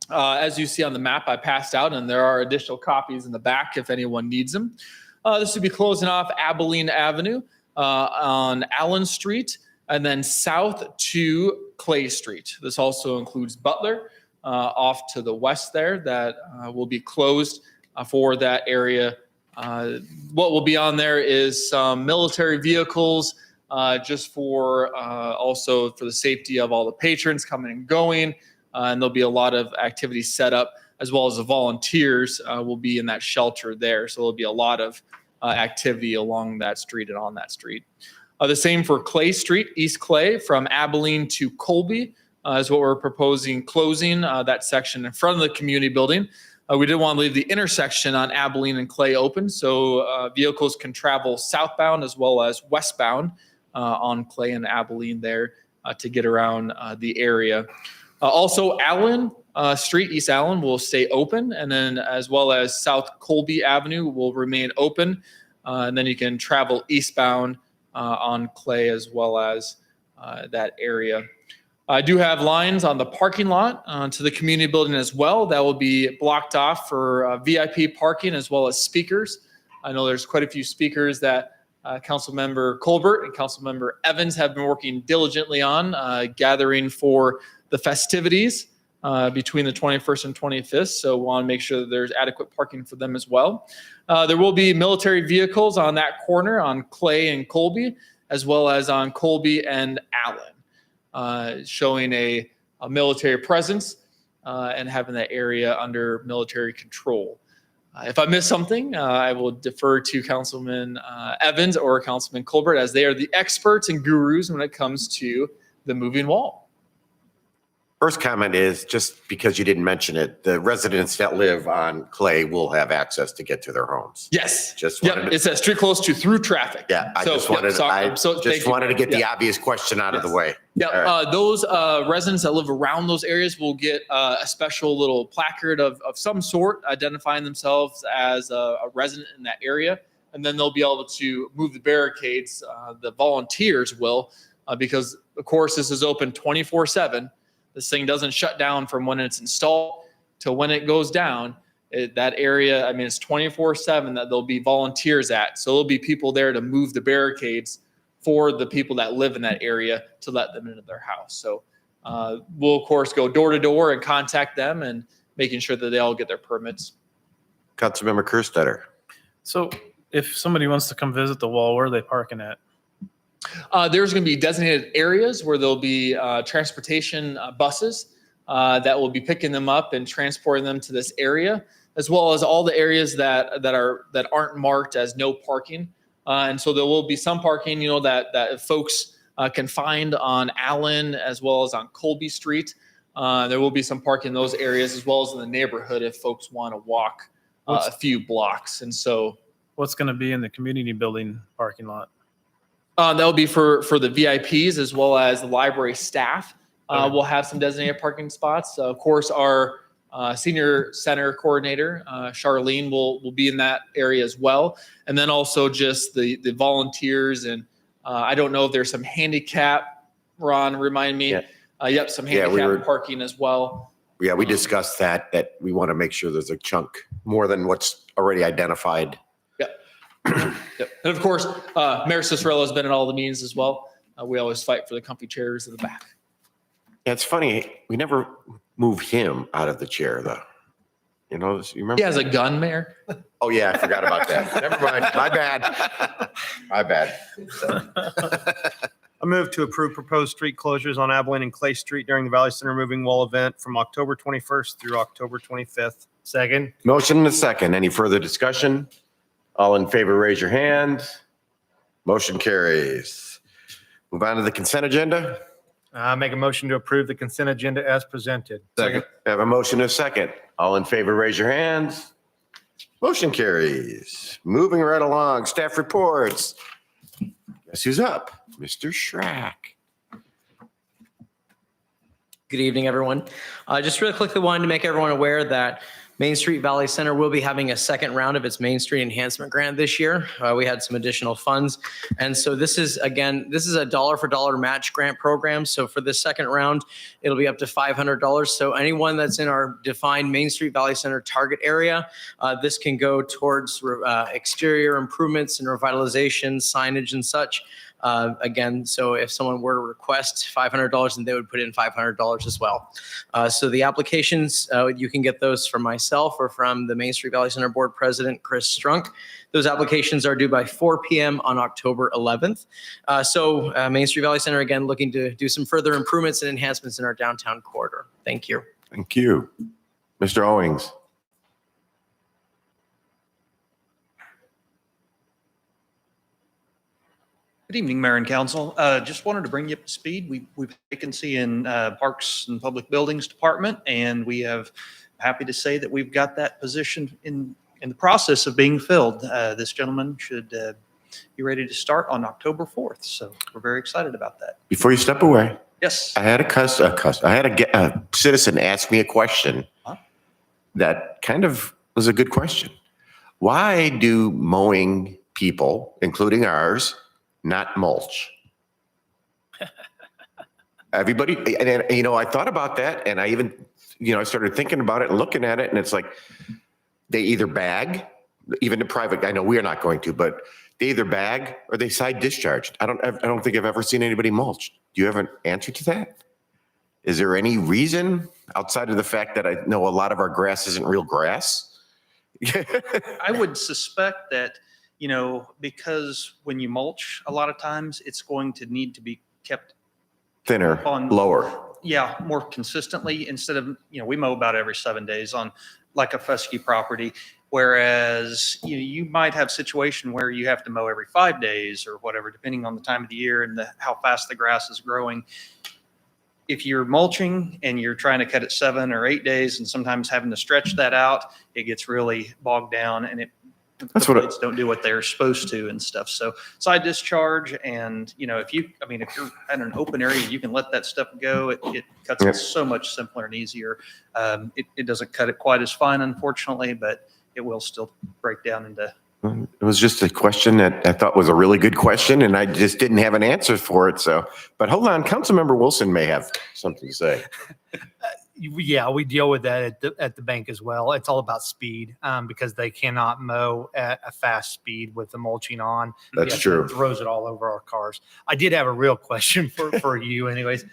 As you see on the map I passed out, and there are additional copies in the back if anyone needs them. This will be closing off Abilene Avenue on Allen Street, and then south to Clay Street. This also includes Butler off to the west there that will be closed for that area. What will be on there is some military vehicles just for also for the safety of all the patrons coming and going. And there'll be a lot of activities set up, as well as the volunteers will be in that shelter there. So there'll be a lot of activity along that street and on that street. The same for Clay Street, East Clay, from Abilene to Colby is what we're proposing closing that section in front of the community building. We did want to leave the intersection on Abilene and Clay open so vehicles can travel southbound as well as westbound on Clay and Abilene there to get around the area. Also, Allen Street, East Allen, will stay open, and then as well as South Colby Avenue will remain open. And then you can travel eastbound on Clay as well as that area. I do have lines on the parking lot to the community building as well. That will be blocked off for VIP parking as well as speakers. I know there's quite a few speakers that Councilmember Colbert and Councilmember Evans have been working diligently on gathering for the festivities between the 21st and 25th. So we want to make sure that there's adequate parking for them as well. There will be military vehicles on that corner on Clay and Colby, as well as on Colby and Allen, showing a military presence and having that area under military control. If I miss something, I will defer to Councilman Evans or Councilman Colbert, as they are the experts and gurus when it comes to the moving wall. First comment is, just because you didn't mention it, the residents that live on Clay will have access to get to their homes. Yes. Just Yep. wanted to, It says street close to through traffic. yeah, I So, just yep, wanted, so- I so thank just you. wanted to get the Yeah. obvious question out of the Yes. way. Yeah, All right. those residents that live around those areas will get a special little placard of some sort identifying themselves as a resident in that area. And then they'll be able to move the barricades. The volunteers will, because of course this is open 24/7. This thing doesn't shut down from when it's installed to when it goes down. That area, I mean, it's 24/7 that there'll be volunteers at. So there'll be people there to move the barricades for the people that live in that area to let them into their house. So we'll, of course, go door to door and contact them and making sure that they all get their permits. Councilmember Kerstetter. So if somebody wants to come visit the wall, where are they parking at? There's going to be designated areas where there'll be transportation buses that will be picking them up and transporting them to this area, as well as all the areas that aren't marked as no parking. And so there will be some parking, that folks can find on Allen as well as on Colby Street. There will be some parking in those areas as well as in the neighborhood if folks want to walk a few blocks. And so What's going to be in the community building parking lot? that will be for the VIPs as well as the library staff. Okay. We'll have some designated parking spots. Of course, our senior center coordinator, Charlene, will be in that area as well. And then also just the volunteers. And I don't know if there's some handicap, Ron, remind me. Yeah. Some Yeah, handicap parking as well. Yeah, we discussed that we want to make sure there's a chunk more than what's already identified. Yep. And of course, Mayor Cicerello has been at all the meetings as well. We always fight for the comfy chairs in the back. Yeah, it's funny. We never move him out of the chair, though. You remember? He has a gun, Mayor. Oh, yeah, I forgot about that. Never mind. My bad. My bad. I move to approve proposed street closures on Abilene and Clay Street during the Valley Center Moving Wall event from October 21st through October 25th. Second. Motion and a second. Any further discussion? All in favor, raise your hand. Motion carries. Move on to the consent agenda. Make a motion to approve the consent agenda as presented. Second. Have a motion and a second. All in favor, raise your hands. Motion carries. Moving right along, staff reports. Guess who's up? Mr. Schrack. Good evening, everyone. Just really quickly wanted to make everyone aware that Main Street Valley Center will be having a second round of its Main Street Enhancement Grant this year. We had some additional funds. And so this is a dollar for dollar match grant program. So for the second round, it'll be up to $500. So anyone that's in our defined Main Street Valley Center target area, this can go towards exterior improvements and revitalization, signage and such. Again, so if someone were to request $500, then they would put in $500 as well. So the applications, you can get those from myself or from the Main Street Valley Center Board President, Chris Strunk. Those applications are due by 4 p.m. on October 11th. So Main Street Valley Center, again, looking to do some further improvements and enhancements in our downtown corridor. Thank you. Thank you. Mr. Owings. Good evening, Mayor and Council. Just wanted to bring you up to speed. We've a vacancy in Parks and Public Buildings Department, and we have happy to say that we've got that position in the process of being filled. This gentleman should be ready to start on October 4th, so we're very excited about that. Before you step away, Yes. I had a citizen ask me a question that kind of was a good question. Why do mowing people, including ours, not mulch? Everybody, and I thought about that, and I even, I started thinking about it and looking at it, and it's like they either bag, even the private. I know we are not going to, but they either bag or they side discharge. I don't think I've ever seen anybody mulch. Do you have an answer to that? Is there any reason outside of the fact that I know a lot of our grass isn't real grass? I would suspect that, because when you mulch, a lot of times it's going to need to be kept Thinner, lower. Yeah, more consistently instead of, we mow about every 7 days on like a fescue property. Whereas, you might have a situation where you have to mow every 5 days or whatever, depending on the time of the year and how fast the grass is growing. If you're mulching and you're trying to cut it 7 or 8 days and sometimes having to stretch that out, it gets really bogged down and the blades don't do what they're supposed to and stuff. So side discharge and, if you're at an open area, you can let that stuff go. It cuts it so much simpler and easier. It doesn't cut it quite as fine, unfortunately, but it will still break down into. It was just a question that I thought was a really good question, and I just didn't have an answer for it. So, but hold on, Councilmember Wilson may have something to say. Yeah, we deal with that at the bank as well. It's all about speed because they cannot mow at a fast speed with the mulching on. That's true. It throws it all over our cars. I did have a real question for you anyways.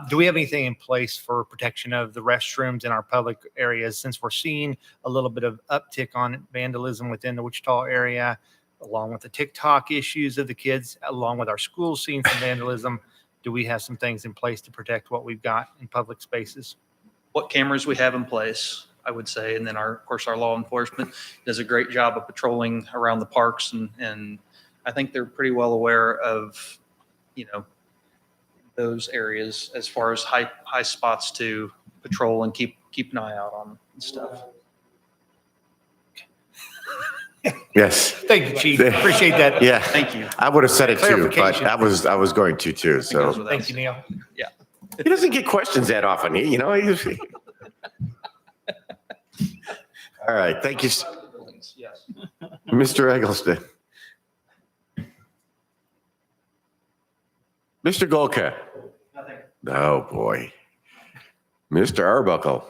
Do we have anything in place for protection of the restrooms in our public areas since we're seeing a little bit of uptick on vandalism within the Wichita area, along with the TikTok issues of the kids, along with our schools seeing some vandalism? Do we have some things in place to protect what we've got in public spaces? What cameras we have in place, I would say. And then of course, our law enforcement does a great job of patrolling around the parks and I think they're pretty well aware of, those areas as far as high spots to patrol and keep an eye out on and stuff. Yes. Thank you, Chief. Appreciate that. Yeah. Thank you. I would have said it too, but Clarification. I was going to too. So Thank you, Neil. he doesn't get questions that often. He usually. All right. Thank you, Yes. Mr. Eggleston. Mr. Golka. Nothing. Oh, boy. Mr. Arbuckle.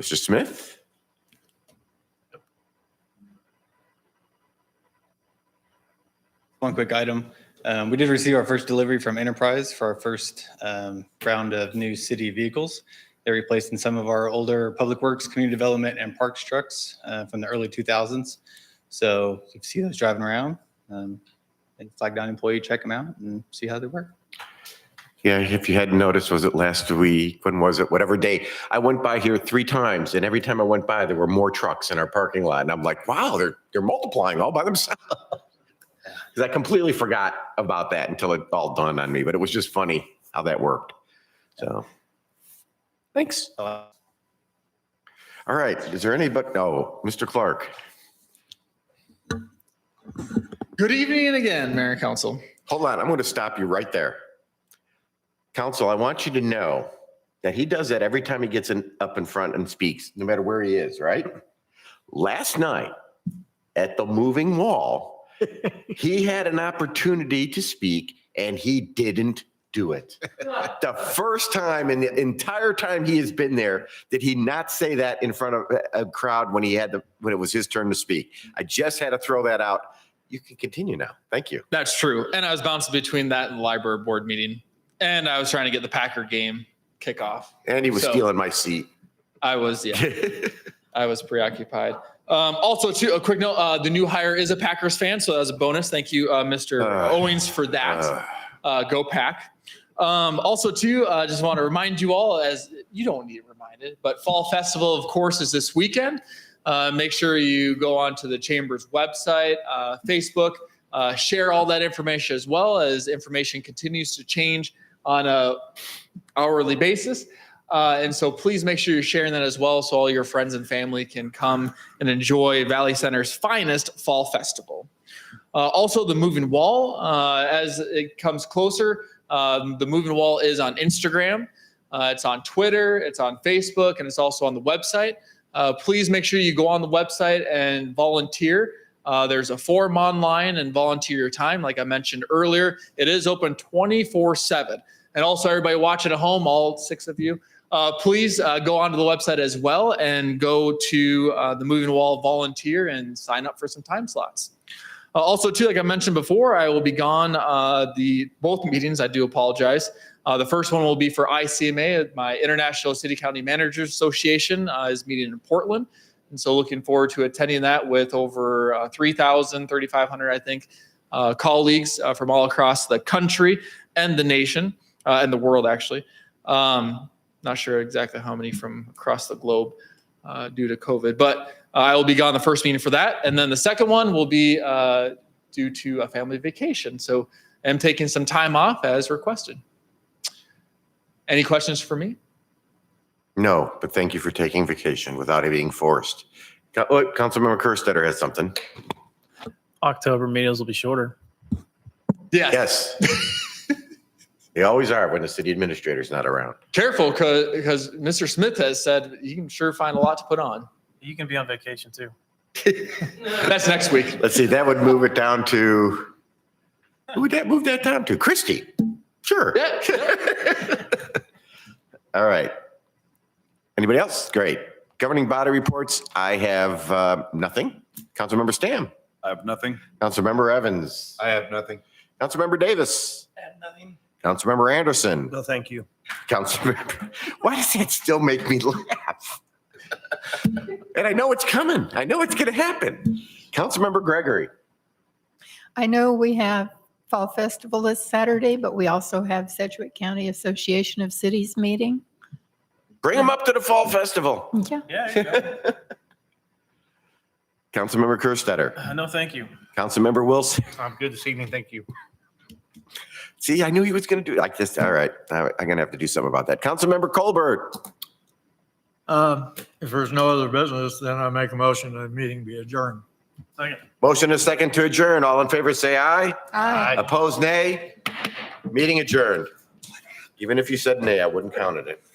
Mr. Smith. One quick item. We did receive our first delivery from Enterprise for our first round of new city vehicles. They're replacing some of our older Public Works, Community Development, and Parks trucks from the early 2000s. So you can see those driving around. And flag down employee, check them out and see how they work. Yeah, if you hadn't noticed, was it last week? When was it? Whatever day. I went by here 3 times, and every time I went by, there were more trucks in our parking lot. And I'm like, wow, they're multiplying all by themselves. Because I completely forgot about that until it all dawned on me. But it was just funny how that worked. So, thanks. All right. Is there anybody? No, Mr. Clark. Good evening again, Mayor and Council. Hold on. I'm going to stop you right there. Council, I want you to know that he does that every time he gets up in front and speaks, no matter where he is, right? Last night at the moving wall, he had an opportunity to speak and he didn't do it. The first time in the entire time he has been there did he not say that in front of a crowd when it was his turn to speak. I just had to throw that out. You can continue now. Thank you. That's true. And I was bouncing between that and the library board meeting. And I was trying to get the Packer game kickoff. And he was stealing my seat. I was, yeah. I was preoccupied. Also, too, a quick note, the new hire is a Packers fan, so that was a bonus. Thank you, Mr. Owings, for that. Go Pack. Also, too, I just want to remind you all, as you don't need reminded, but Fall Festival, of course, is this weekend. Make sure you go onto the Chamber's website, Facebook, share all that information as well as information continues to change on a hourly basis. And so please make sure you're sharing that as well so all your friends and family can come and enjoy Valley Center's finest fall festival. Also, the Moving Wall, as it comes closer, the Moving Wall is on Instagram, it's on Twitter, it's on Facebook, and it's also on the website. Please make sure you go on the website and volunteer. There's a form online and volunteer your time. Like I mentioned earlier, it is open 24/7. And also everybody watching at home, all 6 of you, please go onto the website as well and go to the Moving Wall volunteer and sign up for some time slots. Also too, like I mentioned before, I will be gone both meetings. I do apologize. The first one will be for ICMA, my International City County Managers Association is meeting in Portland. And so looking forward to attending that with over 3,500, I think, colleagues from all across the country and the nation and the world, actually. Not sure exactly how many from across the globe due to COVID, but I will be gone the first meeting for that. And then the second one will be due to a family vacation. So I'm taking some time off as requested. Any questions for me? No, but thank you for taking vacation without it being forced. Councilmember Kerstetter has something. October meetings will be shorter. Yes. They always are when the city administrator's not around. Careful, because Mr. Smith has said you can sure find a lot to put on. You can be on vacation too. That's next week. Let's see, that would move it down to, who would that move that down to? Christie. Sure. Yeah. All right. Anybody else? Great. Governing body reports, I have nothing. Councilmember Stam. I have nothing. Councilmember Evans. I have nothing. Councilmember Davis. I have nothing. Councilmember Anderson. No, thank you. Councilmember, why does that still make me laugh? And I know it's coming. I know it's going to happen. Councilmember Gregory. I know we have Fall Festival this Saturday, but we also have Sedgwick County Association of Cities meeting. Bring them up to the Fall Festival. Yeah. Yeah. Councilmember Kerstetter. No, thank you. Councilmember Wilson. I'm good this evening. Thank you. See, I knew he was going to do it like this. All right. I'm going to have to do something about that. Councilmember Colbert. If there's no other business, then I make a motion that the meeting be adjourned. Second. Motion is second to adjourn. All in favor, say aye. Aye. Opposed, nay. Meeting adjourned. Even if you said nay, I wouldn't count it.